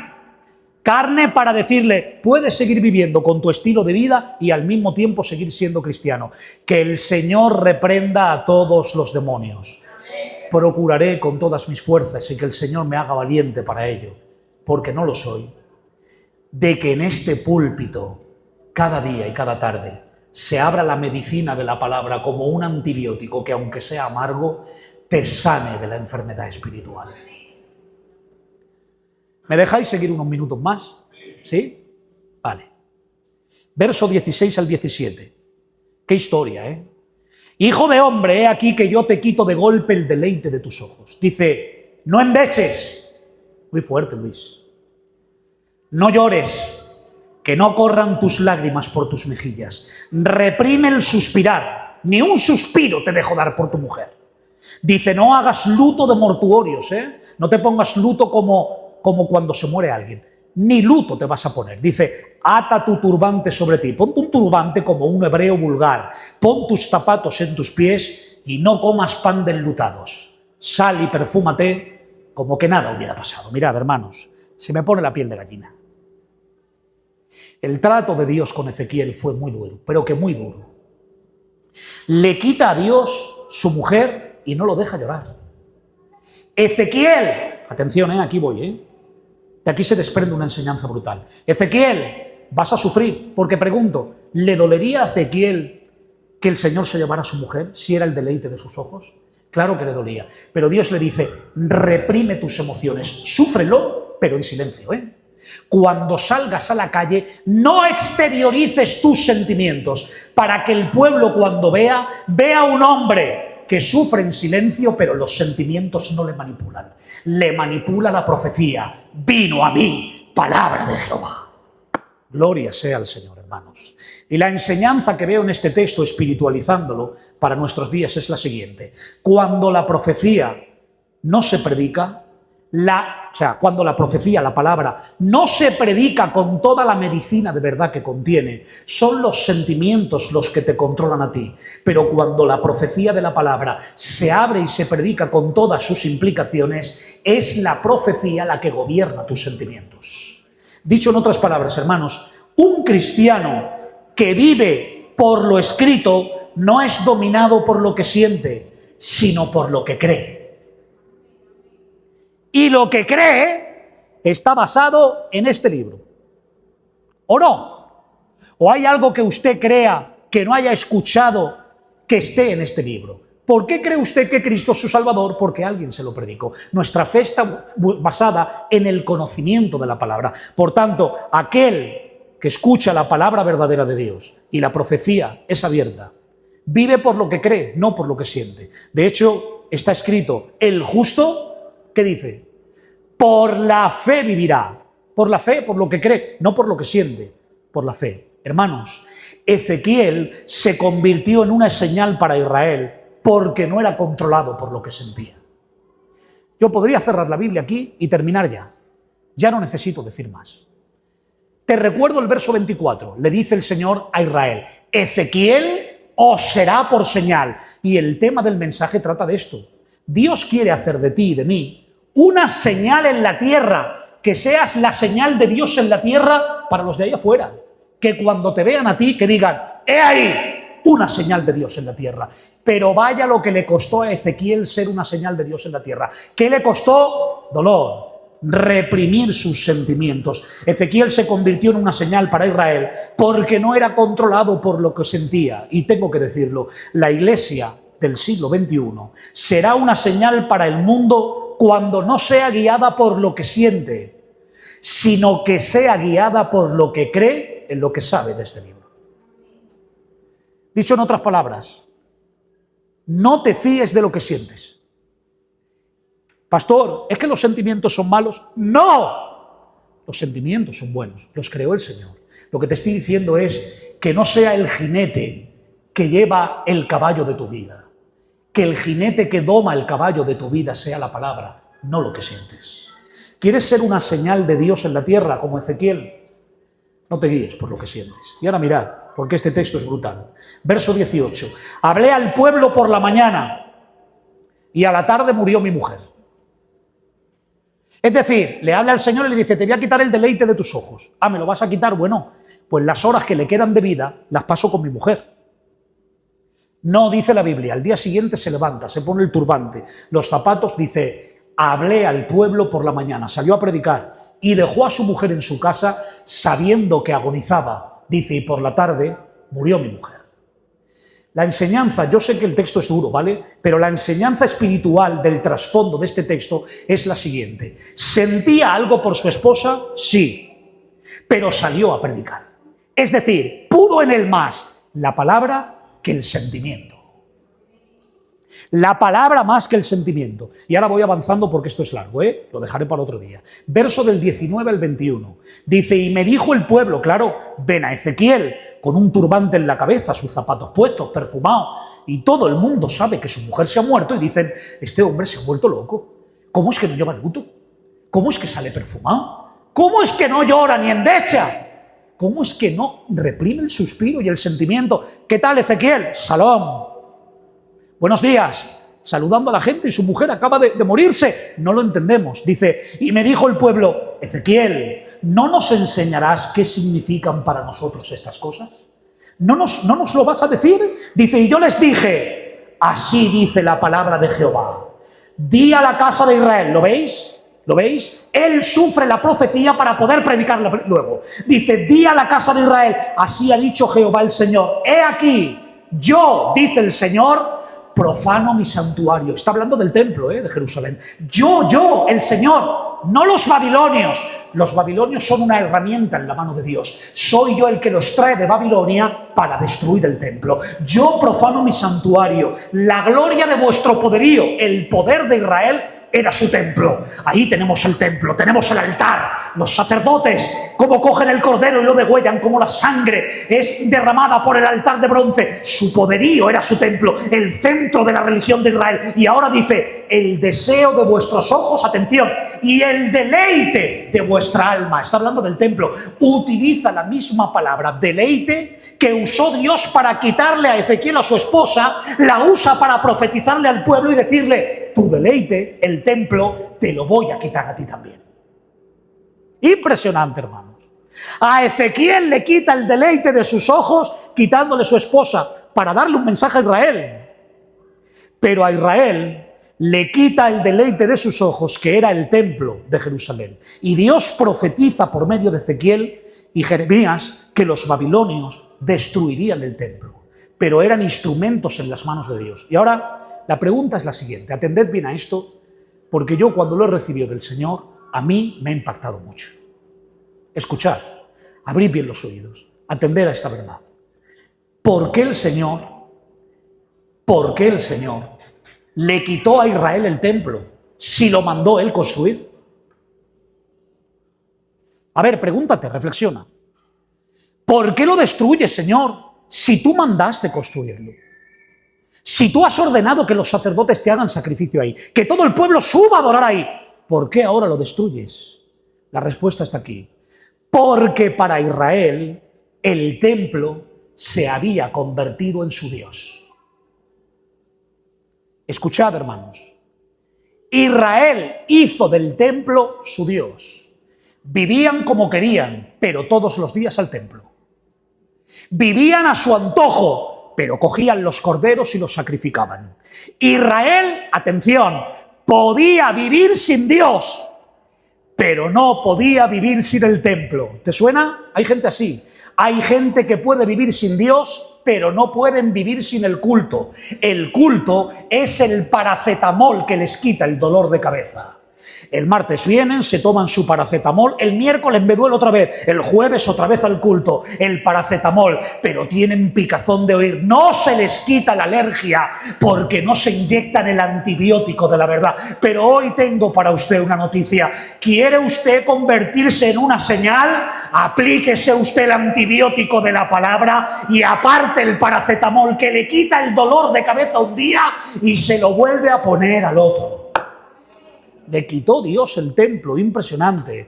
Carne para decirle, puedes seguir viviendo con tu estilo de vida y al mismo tiempo seguir siendo cristiano. Que el Señor reprenda a todos los demonios. Procuraré con todas mis fuerzas y que el Señor me haga valiente para ello, porque no lo soy, de que en este púlpito, cada día y cada tarde, se abra la medicina de la palabra como un antibiótico que, aunque sea amargo, te sane de la enfermedad espiritual. ¿Me dejáis seguir unos minutos más? ¿Sí? Vale. Verso 16 al 17. Qué historia, Hijo de hombre, he aquí que yo te quito de golpe el deleite de tus ojos. Dice, no endeches. Muy fuerte, Luis. No llores, que no corran tus lágrimas por tus mejillas. Reprime el suspirar. Ni un suspiro te dejo dar por tu mujer. Dice, no hagas luto de mortuorios, No te pongas luto como cuando se muere alguien. ni luto te vas a poner. Dice, ata tu turbante sobre ti, ponte un turbante como un hebreo vulgar, pon tus zapatos en tus pies y no comas pan de enlutados. Sal y perfúmate como que nada hubiera pasado. Mirad, hermanos, se me pone la piel de gallina. El trato de Dios con Ezequiel fue muy duro, pero que muy duro. Le quita a Dios su mujer y no lo deja llorar. Ezequiel, atención, aquí voy, de aquí se desprende una enseñanza brutal. Ezequiel, vas a sufrir, porque pregunto, ¿le dolería a Ezequiel que el Señor se llevara a su mujer si era el deleite de sus ojos? Claro que le dolía, pero Dios le dice, reprime tus emociones, súfrelo, pero en silencio, Cuando salgas a la calle, no exteriorices tus sentimientos, para que el pueblo cuando vea un hombre que sufre en silencio, pero los sentimientos no le manipulan. Le manipula la profecía. Vino a mí palabra de Jehová. Gloria sea al Señor, hermanos. Y la enseñanza que veo en este texto, espiritualizándolo para nuestros días, es la siguiente. Cuando la profecía no se predica, cuando la profecía, la palabra, no se predica con toda la medicina de verdad que contiene, son los sentimientos los que te controlan a ti. Pero cuando la profecía de la palabra se abre y se predica con todas sus implicaciones, es la profecía la que gobierna tus sentimientos. Dicho en otras palabras, hermanos, un cristiano que vive por lo escrito no es dominado por lo que siente, sino por lo que cree. Y lo que cree está basado en este libro. ¿O no? ¿O hay algo que usted crea que no haya escuchado que esté en este libro? ¿Por qué cree usted que Cristo es su Salvador? Porque alguien se lo predicó. Nuestra fe está basada en el conocimiento de la palabra. Por tanto, aquel que escucha la palabra verdadera de Dios y la profecía es abierta, vive por lo que cree, no por lo que siente. De hecho, está escrito, el justo, ¿qué dice? Por la fe vivirá. Por la fe, por lo que cree, no por lo que siente, por la fe. Hermanos, Ezequiel se convirtió en una señal para Israel porque no era controlado por lo que sentía. Yo podría cerrar la Biblia aquí y terminar ya. Ya no necesito decir más. Te recuerdo el verso 24. Le dice el Señor a Israel, Ezequiel os será por señal. Y el tema del mensaje trata de esto. Dios quiere hacer de ti y de mí una señal en la tierra, que seas la señal de Dios en la tierra para los de ahí afuera. Que cuando te vean a ti, que digan, ¡he ahí! Una señal de Dios en la tierra. Pero vaya lo que le costó a Ezequiel ser una señal de Dios en la tierra. ¿Qué le costó? Dolor. Reprimir sus sentimientos. Ezequiel se convirtió en una señal para Israel porque no era controlado por lo que sentía. Y tengo que decirlo, la iglesia del siglo XXI será una señal para el mundo cuando no sea guiada por lo que siente, sino que sea guiada por lo que cree en lo que sabe de este libro. Dicho en otras palabras, no te fíes de lo que sientes. Pastor, ¿es que los sentimientos son malos? ¡No! Los sentimientos son buenos, los creó el Señor. Lo que te estoy diciendo es que no sea el jinete que lleva el caballo de tu vida. Que el jinete que doma el caballo de tu vida sea la palabra, no lo que sientes. ¿Quieres ser una señal de Dios en la tierra como Ezequiel? No te guíes por lo que sientes. Y ahora mirad, porque este texto es brutal. Verso 18. Hablé al pueblo por la mañana y a la tarde murió mi mujer. Es decir, le habla al Señor y le dice, te voy a quitar el deleite de tus ojos. Ah, ¿me lo vas a quitar? Bueno, pues las horas que le quedan de vida las paso con mi mujer. No, dice la Biblia, al día siguiente se levanta, se pone el turbante, los zapatos, dice, hablé al pueblo por la mañana, salió a predicar y dejó a su mujer en su casa sabiendo que agonizaba, dice, y por la tarde murió mi mujer. La enseñanza, yo sé que el texto es duro, ¿vale? Pero la enseñanza espiritual del trasfondo de este texto es la siguiente. ¿Sentía algo por su esposa? Sí, pero salió a predicar. Es decir, pudo en él más la palabra que el sentimiento. La palabra más que el sentimiento. Y ahora voy avanzando porque esto es largo, lo dejaré para otro día. Verso del 19 al 21. Dice, y me dijo el pueblo, claro, ven a Ezequiel, con un turbante en la cabeza, sus zapatos puestos, perfumado, y todo el mundo sabe que su mujer se ha muerto, y dicen, este hombre se ha vuelto loco. ¿Cómo es que no lleva luto? ¿Cómo es que sale perfumado? ¿Cómo es que no llora ni endecha? ¿Cómo es que no reprime el suspiro y el sentimiento? ¿Qué tal, Ezequiel? Salom. Buenos días. Saludando a la gente y su mujer acaba de morirse. No lo entendemos. Dice, y me dijo el pueblo, Ezequiel, ¿no nos enseñarás qué significan para nosotros estas cosas? ¿No nos lo vas a decir? Dice, y yo les dije, así dice la palabra de Jehová. Di a la casa de Israel, ¿lo veis? ¿Lo veis? Él sufre la profecía para poder predicarla luego. Dice, di a la casa de Israel, así ha dicho Jehová el Señor. He aquí, yo, dice el Señor, profano mi santuario. Está hablando del templo de Jerusalén. Yo, el Señor, no los babilonios. Los babilonios son una herramienta en la mano de Dios. Soy yo el que los trae de Babilonia para destruir el templo. Yo profano mi santuario. La gloria de vuestro poderío, el poder de Israel, era su templo. Ahí tenemos el templo, tenemos el altar, los sacerdotes, cómo cogen el cordero y lo degüellan, cómo la sangre es derramada por el altar de bronce. Su poderío era su templo, el centro de la religión de Israel. Y ahora dice, el deseo de vuestros ojos, atención, y el deleite de vuestra alma. Está hablando del templo. Utiliza la misma palabra, deleite, que usó Dios para quitarle a Ezequiel a su esposa, la usa para profetizarle al pueblo y decirle, tu deleite, el templo, te lo voy a quitar a ti también. Impresionante, hermanos. A Ezequiel le quita el deleite de sus ojos, quitándole su esposa, para darle un mensaje a Israel. Pero a Israel le quita el deleite de sus ojos, que era el templo de Jerusalén. Y Dios profetiza por medio de Ezequiel y Jeremías que los babilonios destruirían el templo. Pero eran instrumentos en las manos de Dios. Y ahora la pregunta es la siguiente, atended bien a esto, porque yo cuando lo he recibido del Señor, a mí me ha impactado mucho. Escuchad, abrid bien los oídos, atended a esta verdad. ¿Por qué el Señor le quitó a Israel el templo si lo mandó Él construir? A ver, pregúntate, reflexiona. ¿Por qué lo destruyes, Señor, si tú mandaste construirlo? Si tú has ordenado que los sacerdotes te hagan sacrificio ahí, que todo el pueblo suba a adorar ahí, ¿por qué ahora lo destruyes? La respuesta está aquí. Porque para Israel el templo se había convertido en su Dios. Escuchad, hermanos. Israel hizo del templo su Dios. Vivían como querían, pero todos los días al templo. Vivían a su antojo, pero cogían los corderos y los sacrificaban. Israel, atención, podía vivir sin Dios, pero no podía vivir sin el templo. ¿Te suena? Hay gente así. Hay gente que puede vivir sin Dios, pero no pueden vivir sin el culto. El culto es el paracetamol que les quita el dolor de cabeza. El martes vienen, se toman su paracetamol, el miércoles me duele otra vez, el jueves otra vez al culto, el paracetamol, pero tienen picazón de oír. No se les quita la alergia porque no se inyectan el antibiótico de la verdad. Pero hoy tengo para usted una noticia. ¿Quiere usted convertirse en una señal? Aplíquese usted el antibiótico de la palabra y aparte el paracetamol que le quita el dolor de cabeza un día y se lo vuelve a poner al otro. Le quitó Dios el templo, impresionante.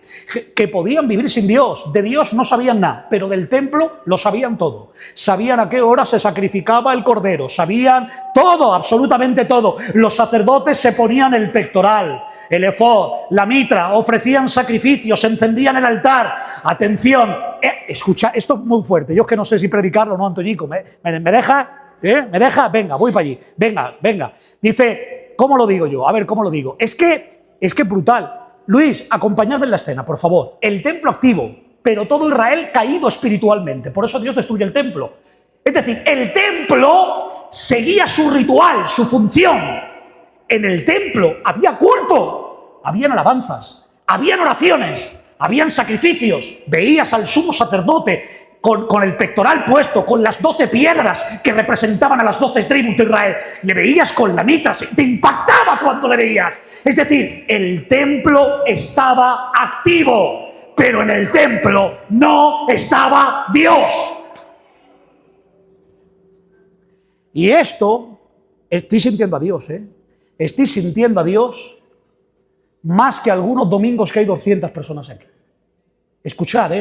Que podían vivir sin Dios, de Dios no sabían nada, pero del templo lo sabían todo. Sabían a qué hora se sacrificaba el cordero, sabían todo, absolutamente todo. Los sacerdotes se ponían el pectoral, el efod, la mitra, ofrecían sacrificios, encendían el altar. Atención, escucha, esto es muy fuerte, yo es que no sé si predicarlo o no, Antoñico, ¿me deja? ¿Me deja? Venga, voy para allí, venga. Dice, ¿cómo lo digo yo? A ver, ¿cómo lo digo? Es que brutal. Luis, acompañadme en la escena, por favor. El templo activo, pero todo Israel caído espiritualmente. Por eso Dios destruye el templo. Es decir, el templo seguía su ritual, su función. En el templo había culto, habían alabanzas, habían oraciones, habían sacrificios. Veías al sumo sacerdote con el pectoral puesto, con las 12 piedras que representaban a las 12 tribus de Israel. Le veías con la mitra, te impactaba cuando le veías. Es decir, el templo estaba activo, pero en el templo no estaba Dios. Y esto, estoy sintiendo a Dios, estoy sintiendo a Dios más que algunos domingos que hay 200 personas aquí. Escuchad,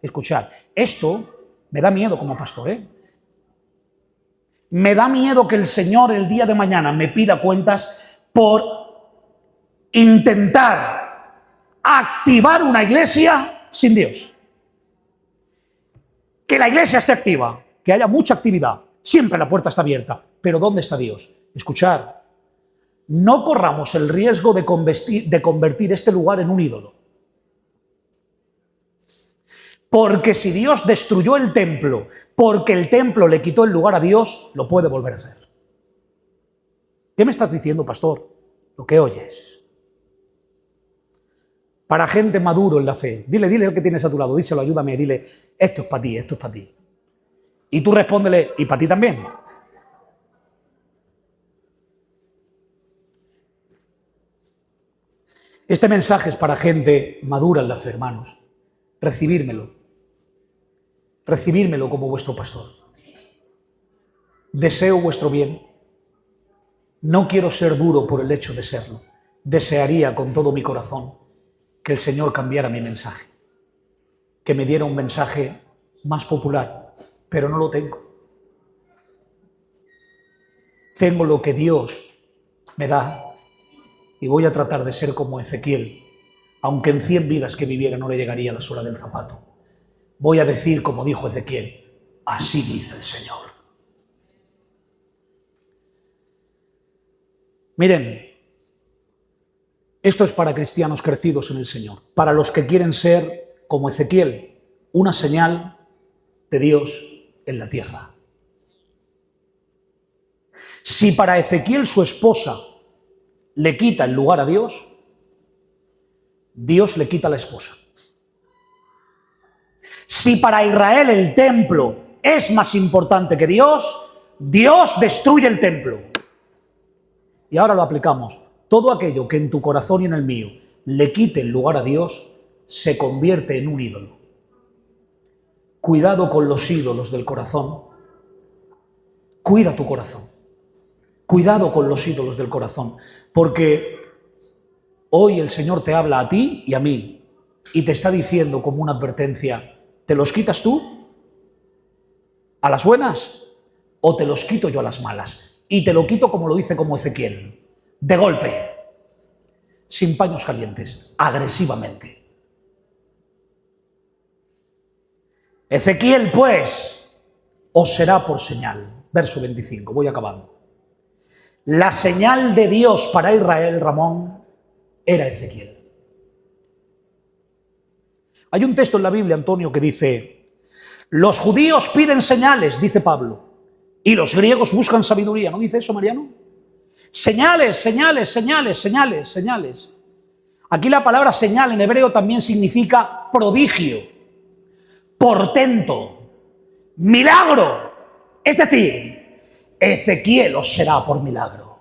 escuchad. Esto me da miedo como pastor, Me da miedo que el Señor el día de mañana me pida cuentas por intentar activar una iglesia sin Dios. Que la iglesia esté activa, que haya mucha actividad, siempre la puerta está abierta, pero ¿dónde está Dios? Escuchad, no corramos el riesgo de convertir este lugar en un ídolo. Porque si Dios destruyó el templo, porque el templo le quitó el lugar a Dios, lo puede volver a hacer. ¿Qué me estás diciendo, pastor? Lo que oyes. Para gente maduro en la fe. Dile al que tienes a tu lado, díselo, ayúdame, dile, esto es para ti, esto es para ti. Y tú respóndele, y para ti también. Este mensaje es para gente madura en la fe, hermanos. Recibírmelo como vuestro pastor. Deseo vuestro bien. No quiero ser duro por el hecho de serlo. Desearía con todo mi corazón que el Señor cambiara mi mensaje, que me diera un mensaje más popular, pero no lo tengo. Tengo lo que Dios me da y voy a tratar de ser como Ezequiel, aunque en 100 vidas que viviera no le llegaría a la suela del zapato. Voy a decir como dijo Ezequiel, así dice el Señor. Miren, esto es para cristianos crecidos en el Señor, para los que quieren ser, como Ezequiel, una señal de Dios en la tierra. Si para Ezequiel su esposa le quita el lugar a Dios, Dios le quita la esposa. Si para Israel el templo es más importante que Dios, Dios destruye el templo. Y ahora lo aplicamos. Todo aquello que en tu corazón y en el mío le quite el lugar a Dios, se convierte en un ídolo. Cuidado con los ídolos del corazón. Cuida tu corazón. Cuidado con los ídolos del corazón. Porque hoy el Señor te habla a ti y a mí y te está diciendo como una advertencia, ¿te los quitas tú a las buenas o te los quito yo a las malas? Y te lo quito como lo dice como Ezequiel, de golpe, sin paños calientes, agresivamente. Ezequiel, pues, os será por señal. Verso 25, voy acabando. La señal de Dios para Israel, Ramón, era Ezequiel. Hay un texto en la Biblia, Antonio, que dice, los judíos piden señales, dice Pablo, y los griegos buscan sabiduría. ¿No dice eso, Mariano? Señales, señales, señales, señales, señales. Aquí la palabra señal en hebreo también significa prodigio, portento, milagro. Es decir, Ezequiel os será por milagro.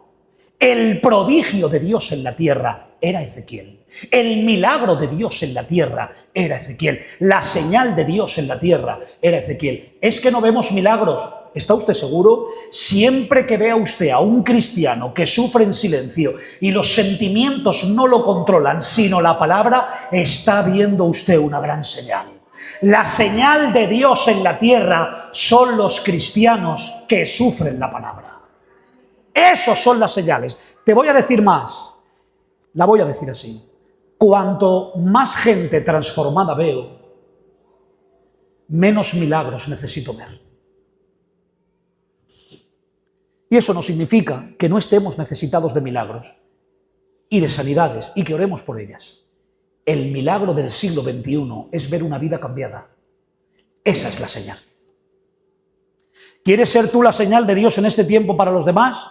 El prodigio de Dios en la tierra era Ezequiel. El milagro de Dios en la tierra era Ezequiel. La señal de Dios en la tierra era Ezequiel. ¿Es que no vemos milagros? ¿Está usted seguro? Siempre que vea usted a un cristiano que sufre en silencio y los sentimientos no lo controlan, sino la palabra, está viendo usted una gran señal. La señal de Dios en la tierra son los cristianos que sufren la palabra. Esos son las señales. Te voy a decir más. La voy a decir así. Cuanto más gente transformada veo, menos milagros necesito ver. Y eso no significa que no estemos necesitados de milagros y de sanidades y que oremos por ellas. El milagro del siglo XXI es ver una vida cambiada. Esa es la señal. ¿Quieres ser tú la señal de Dios en este tiempo para los demás?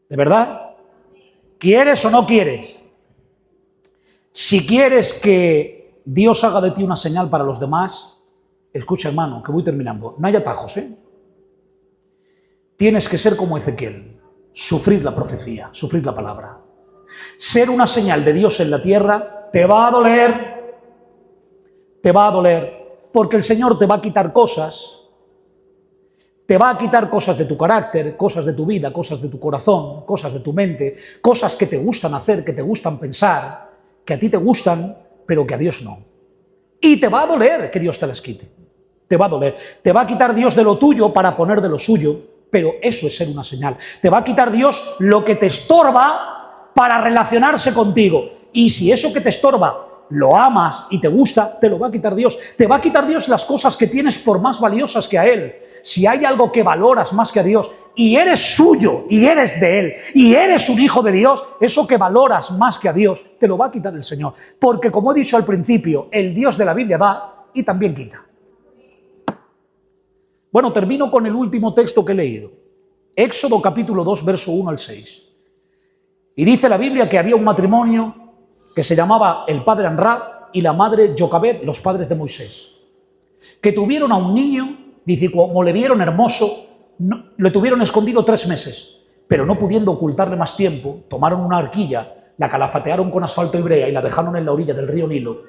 ¿De verdad? ¿Quieres o no quieres? Si quieres que Dios haga de ti una señal para los demás, escucha, hermano, que voy terminando. No hay atajos, ¿eh? Tienes que ser como Ezequiel, sufrir la profecía, sufrir la palabra. Ser una señal de Dios en la tierra te va a doler, porque el Señor te va a quitar cosas. Te va a quitar cosas de tu carácter, cosas de tu vida, cosas de tu corazón, cosas de tu mente, cosas que te gustan hacer, que te gustan pensar, que a ti te gustan, pero que a Dios no. Y te va a doler que Dios te las quite. Te va a doler. Te va a quitar Dios de lo tuyo para poner de lo suyo, pero eso es ser una señal. Te va a quitar Dios lo que te estorba para relacionarse contigo. Y si eso que te estorba lo amas y te gusta, te lo va a quitar Dios. Te va a quitar Dios las cosas que tienes por más valiosas que a Él. Si hay algo que valoras más que a Dios y eres suyo y eres de Él y eres un hijo de Dios, eso que valoras más que a Dios, te lo va a quitar el Señor. Porque como he dicho al principio, el Dios de la Biblia da y también quita. Bueno, termino con el último texto que he leído. Éxodo capítulo 2, verso 1 al 6. Y dice la Biblia que había un matrimonio que se llamaba el padre Amram y la madre Jocabed, los padres de Moisés, que tuvieron a un niño. Dice, como le vieron hermoso, le tuvieron escondido 3 meses, pero no pudiendo ocultarle más tiempo, tomaron una arquilla, la calafatearon con asfalto y brea y la dejaron en la orilla del río Nilo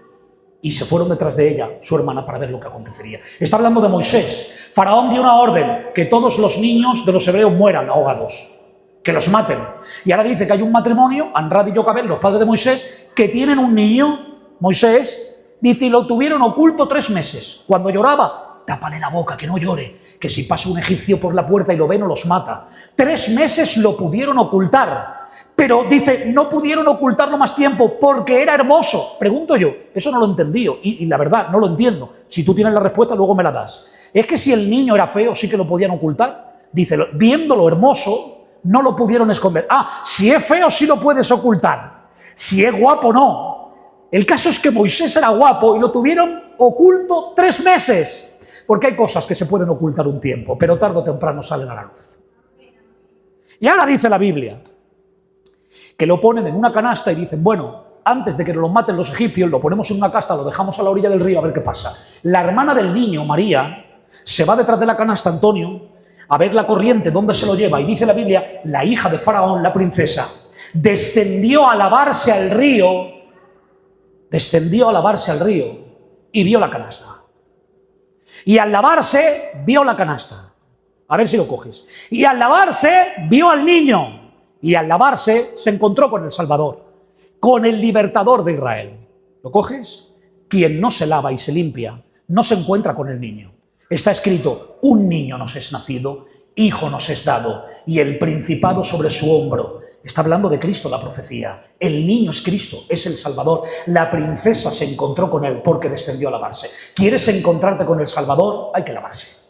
y se fueron detrás de ella, su hermana, para ver lo que acontecería. Está hablando de Moisés. Faraón dio una orden, que todos los niños de los hebreos mueran ahogados, que los maten. Y ahora dice que hay un matrimonio, Amram y Jocabed, los padres de Moisés, que tienen un niño, Moisés, dice, y lo tuvieron oculto 3 meses. Cuando lloraba, tápale la boca, que no llore, que si pasa un egipcio por la puerta y lo ve, no los mata. 3 meses lo pudieron ocultar, pero dice, no pudieron ocultarlo más tiempo porque era hermoso. Pregunto yo, eso no lo entendí y la verdad, no lo entiendo. Si tú tienes la respuesta, luego me la das. ¿Es que si el niño era feo, sí que lo podían ocultar? Dice, viéndolo hermoso, no lo pudieron esconder. Ah, si es feo, sí lo puedes ocultar. Si es guapo, no. El caso es que Moisés era guapo y lo tuvieron oculto 3 meses. Porque hay cosas que se pueden ocultar un tiempo, pero tarde o temprano salen a la luz. Y ahora dice la Biblia que lo ponen en una canasta y dicen, bueno, antes de que lo maten los egipcios, lo ponemos en una canasta, lo dejamos a la orilla del río a ver qué pasa. La hermana del niño, María, se va detrás de la canasta, Antonio, a ver la corriente, dónde se lo lleva. Y dice la Biblia, la hija de Faraón, la princesa, descendió a lavarse al río y vio la canasta. Y al lavarse, vio la canasta. A ver si lo coges. Y al lavarse, vio al niño. Y al lavarse, se encontró con el Salvador, con el libertador de Israel. ¿Lo coges? Quien no se lava y se limpia, no se encuentra con el niño. Está escrito, un niño nos es nacido, hijo nos es dado, y el principado sobre su hombro. Está hablando de Cristo la profecía. El niño es Cristo, es el Salvador. La princesa se encontró con él porque descendió a lavarse. ¿Quieres encontrarte con el Salvador? Hay que lavarse.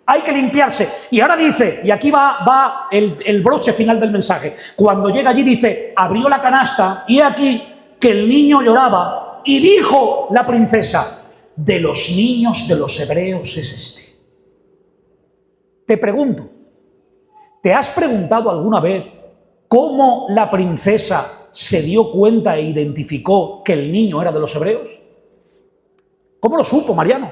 Hay que limpiarse. Y ahora dice, y aquí va el broche final del mensaje. Cuando llega allí dice, abrió la canasta y he aquí que el niño lloraba y dijo la princesa, de los niños de los hebreos es este. Te pregunto, ¿te has preguntado alguna vez cómo la princesa se dio cuenta e identificó que el niño era de los hebreos? ¿Cómo lo supo, Mariano?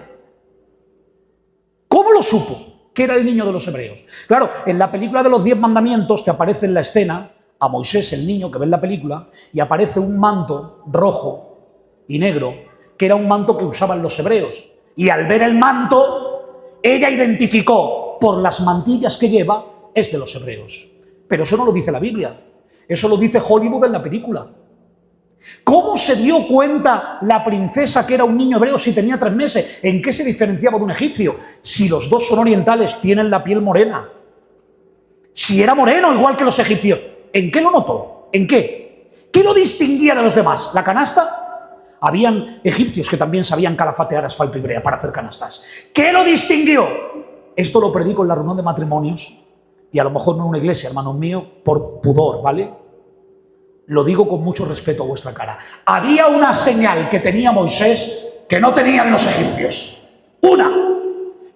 ¿Cómo lo supo que era el niño de los hebreos? Claro, en la película de los 10 mandamientos te aparece en la escena a Moisés, el niño que ve en la película, y aparece un manto rojo y negro, que era un manto que usaban los hebreos. Y al ver el manto, ella identificó, por las mantillas que lleva, es de los hebreos. Pero eso no lo dice la Biblia, eso lo dice Hollywood en la película. ¿Cómo se dio cuenta la princesa que era un niño hebreo si tenía 3 meses? ¿En qué se diferenciaba de un egipcio? Si los dos son orientales, tienen la piel morena. Si era moreno, igual que los egipcios. ¿En qué lo notó? ¿En qué? ¿Qué lo distinguía de los demás? ¿La canasta? Habían egipcios que también sabían calafatear asfalto y brea para hacer canastas. ¿Qué lo distinguió? Esto lo predico en la reunión de matrimonios. Y a lo mejor no en una iglesia, hermanos míos, por pudor, ¿vale? Lo digo con mucho respeto a vuestra cara. Había una señal que tenía Moisés que no tenían los egipcios. Una.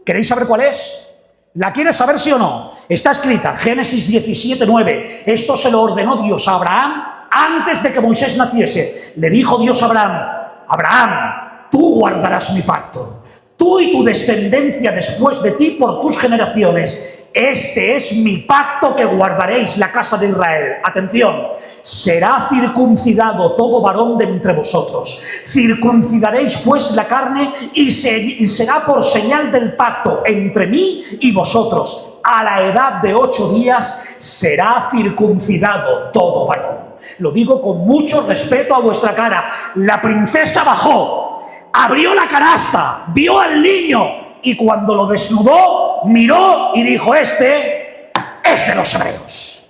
¿Queréis saber cuál es? ¿La quieres saber, sí o no? Está escrita, Génesis 17:9. Esto se lo ordenó Dios a Abraham antes de que Moisés naciese. Le dijo Dios a Abraham, Abraham, tú guardarás mi pacto. Tú y tu descendencia después de ti por tus generaciones. Este es mi pacto que guardaréis, la casa de Israel. Atención, será circuncidado todo varón de entre vosotros. Circuncidaréis pues la carne y será por señal del pacto entre mí y vosotros. A la edad de 8 días será circuncidado todo varón. Lo digo con mucho respeto a vuestra cara. La princesa bajó abrió la canasta, vio al niño y cuando lo desnudó, miró y dijo: este es de los hebreos.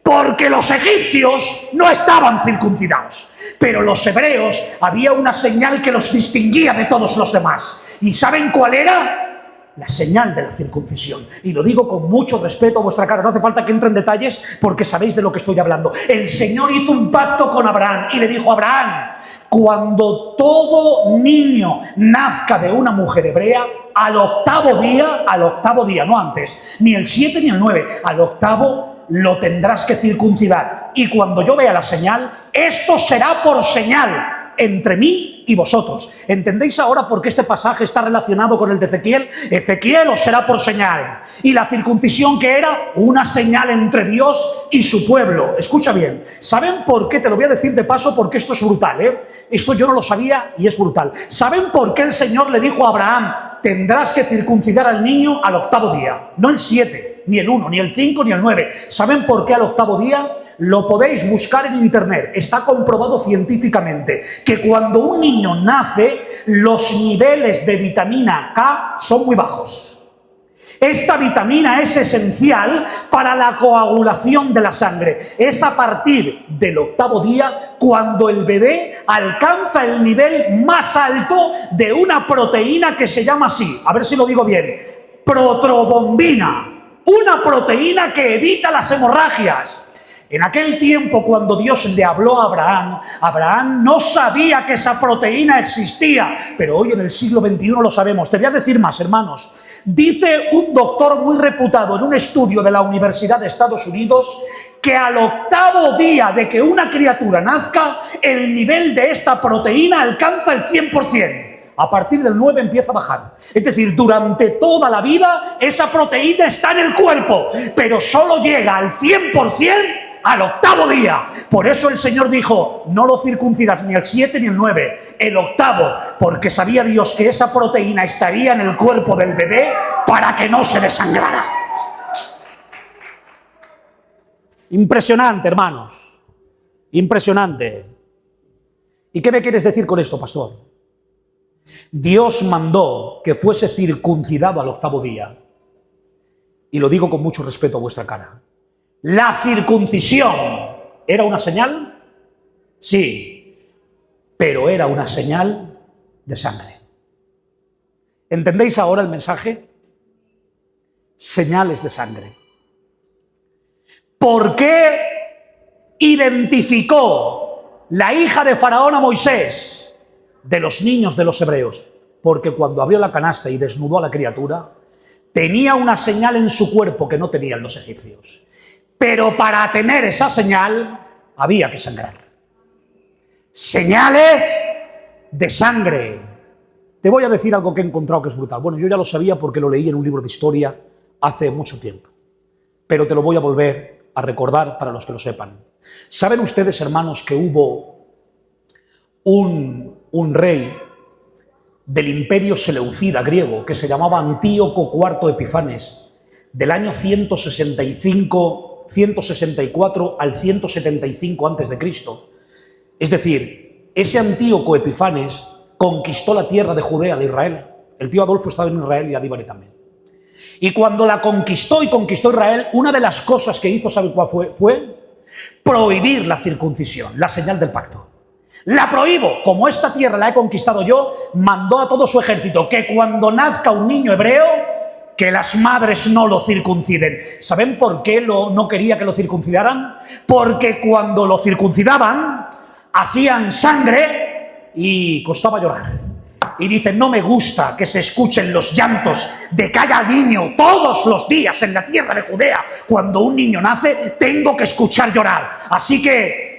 Porque los egipcios no estaban circuncidados, pero los hebreos había una señal que los distinguía de todos los demás. ¿Y saben cuál era? La señal de la circuncisión. Y lo digo con mucho respeto a vuestra cara, no hace falta que entre en detalles porque sabéis de lo que estoy hablando. El Señor hizo un pacto con Abraham y le dijo: Abraham, cuando todo niño nazca de una mujer hebrea, al octavo día, no antes, ni el 7 ni el 9, al octavo lo tendrás que circuncidar. Y cuando yo vea la señal, esto será por señal entre mí y vosotros. ¿Entendéis ahora por qué este pasaje está relacionado con el de Ezequiel? Ezequiel os será por señal. Y la circuncisión, que era una señal entre Dios y su pueblo. Escucha bien. ¿Saben por qué? Te lo voy a decir de paso porque esto es brutal, Esto yo no lo sabía y es brutal. ¿Saben por qué el Señor le dijo a Abraham: tendrás que circuncidar al niño al octavo día? No el 7, ni el 1, ni el 5, ni el 9. ¿Saben por qué al octavo día? Lo podéis buscar en internet, está comprobado científicamente que cuando un niño nace, los niveles de vitamina K son muy bajos. Esta vitamina es esencial para la coagulación de la sangre. Es a partir del octavo día cuando el bebé alcanza el nivel más alto de una proteína que se llama así, a ver si lo digo bien, protrobombina, una proteína que evita las hemorragias. En aquel tiempo, cuando Dios le habló a Abraham, Abraham no sabía que esa proteína existía, pero hoy en el siglo XXI lo sabemos. Te voy a decir más, hermanos. Dice un doctor muy reputado en un estudio de la Universidad de Estados Unidos que al octavo día de que una criatura nazca, el nivel de esta proteína alcanza el 100%. A partir del 9 empieza a bajar. Es decir, durante toda la vida esa proteína está en el cuerpo, pero solo llega al 100% al octavo día. Por eso el Señor dijo: no lo circuncidas ni el 7 ni el 9, el octavo, porque sabía Dios que esa proteína estaría en el cuerpo del bebé para que no se desangrara. Impresionante, hermanos. Impresionante. ¿Y qué me quieres decir con esto, pastor? Dios mandó que fuese circuncidado al octavo día. Y lo digo con mucho respeto a vuestra cara. ¿La circuncisión era una señal? Sí, pero era una señal de sangre. ¿Entendéis ahora el mensaje? Señales de sangre. ¿Por qué identificó la hija de Faraón a Moisés de los niños de los hebreos? Porque cuando abrió la canasta y desnudó a la criatura, tenía una señal en su cuerpo que no tenían los egipcios. Pero para tener esa señal había que sangrar. Señales de sangre. Te voy a decir algo que he encontrado que es brutal. Bueno, yo ya lo sabía porque lo leí en un libro de historia hace mucho tiempo. Pero te lo voy a volver a recordar para los que lo sepan. ¿Saben ustedes, hermanos, que hubo un rey del imperio seleucida griego que se llamaba Antíoco IV Epifanes, del año 164 al 175 a.C.? Es decir, ese Antíoco Epifanes conquistó la tierra de Judea, de Israel. El tío Adolfo estaba en Israel y Adíbare también. Y cuando la conquistó Israel, una de las cosas que hizo, ¿sabe cuál fue? Fue prohibir la circuncisión, la señal del pacto. La prohíbo, como esta tierra la he conquistado yo, mandó a todo su ejército que cuando nazca un niño hebreo, que las madres no lo circunciden. ¿Saben por qué no quería que lo circuncidaran? Porque cuando lo circuncidaban, hacían sangre y costaba llorar. Y dicen: no me gusta que se escuchen los llantos de cada niño todos los días en la tierra de Judea. Cuando un niño nace, tengo que escuchar llorar. Así que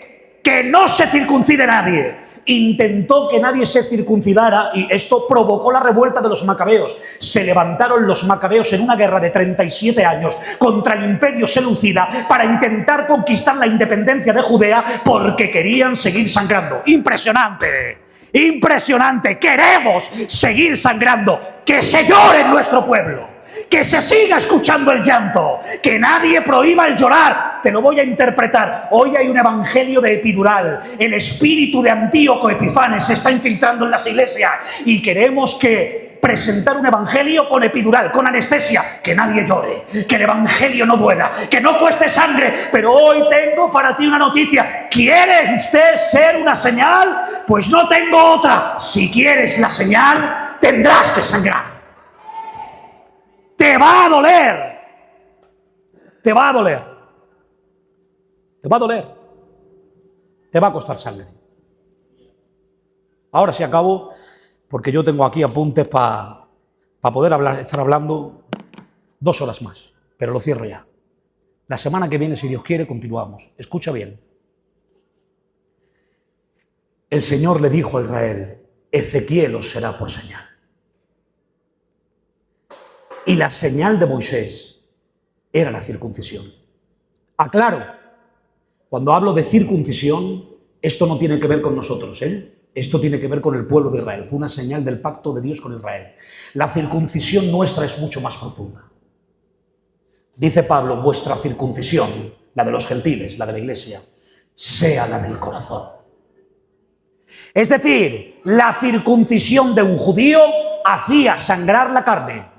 no se circuncide nadie. Intentó que nadie se circuncidara y esto provocó la revuelta de los macabeos. Se levantaron los macabeos en una guerra de 37 años contra el imperio seleucida para intentar conquistar la independencia de Judea porque querían seguir sangrando. ¡Impresionante! ¡Impresionante! Queremos seguir sangrando. ¡Que se llore en nuestro pueblo! que se siga escuchando el llanto, que nadie prohíba el llorar. Te lo voy a interpretar. Hoy hay un evangelio de epidural. El espíritu de Antíoco Epifanes se está infiltrando en las iglesias y queremos que presentar un evangelio con epidural, con anestesia, que nadie llore, que el evangelio no duela, que no cueste sangre. Pero hoy tengo para ti una noticia. ¿Quiere usted ser una señal? Pues no tengo otra. Si quieres la señal, tendrás que sangrar. Te va a doler. Te va a doler. Te va a doler. Te va a costar sangre. Ahora sí acabo, porque yo tengo aquí apuntes para poder estar hablando 2 horas más, pero lo cierro ya. La semana que viene, si Dios quiere, continuamos. Escucha bien. El Señor le dijo a Israel: Ezequiel os será por señal. Y la señal de Moisés era la circuncisión. Aclaro, cuando hablo de circuncisión, esto no tiene que ver con nosotros, Esto tiene que ver con el pueblo de Israel. Fue una señal del pacto de Dios con Israel. La circuncisión nuestra es mucho más profunda. Dice Pablo: vuestra circuncisión, la de los gentiles, la de la iglesia, sea la del corazón. Es decir, la circuncisión de un judío hacía sangrar la carne.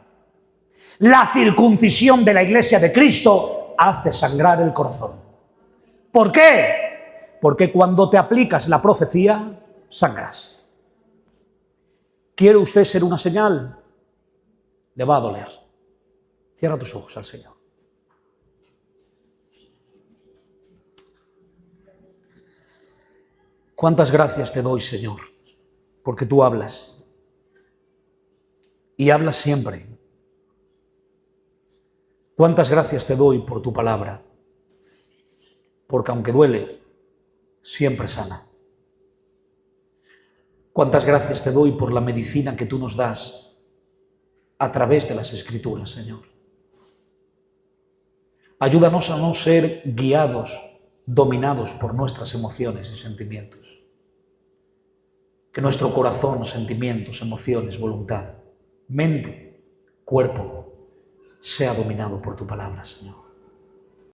La circuncisión de la iglesia de Cristo hace sangrar el corazón. ¿Por qué? Porque cuando te aplicas la profecía, sangras. ¿Quiere usted ser una señal? Le va a doler. Cierra tus ojos al Señor. Cuántas gracias te doy, Señor, porque tú hablas. Y hablas siempre. Cuántas gracias te doy por tu palabra, porque aunque duele, siempre sana. Cuántas gracias te doy por la medicina que tú nos das a través de las Escrituras, Señor. Ayúdanos a no ser guiados, dominados por nuestras emociones y sentimientos. Que nuestro corazón, sentimientos, emociones, voluntad, mente, cuerpo, sea dominado por tu palabra, Señor.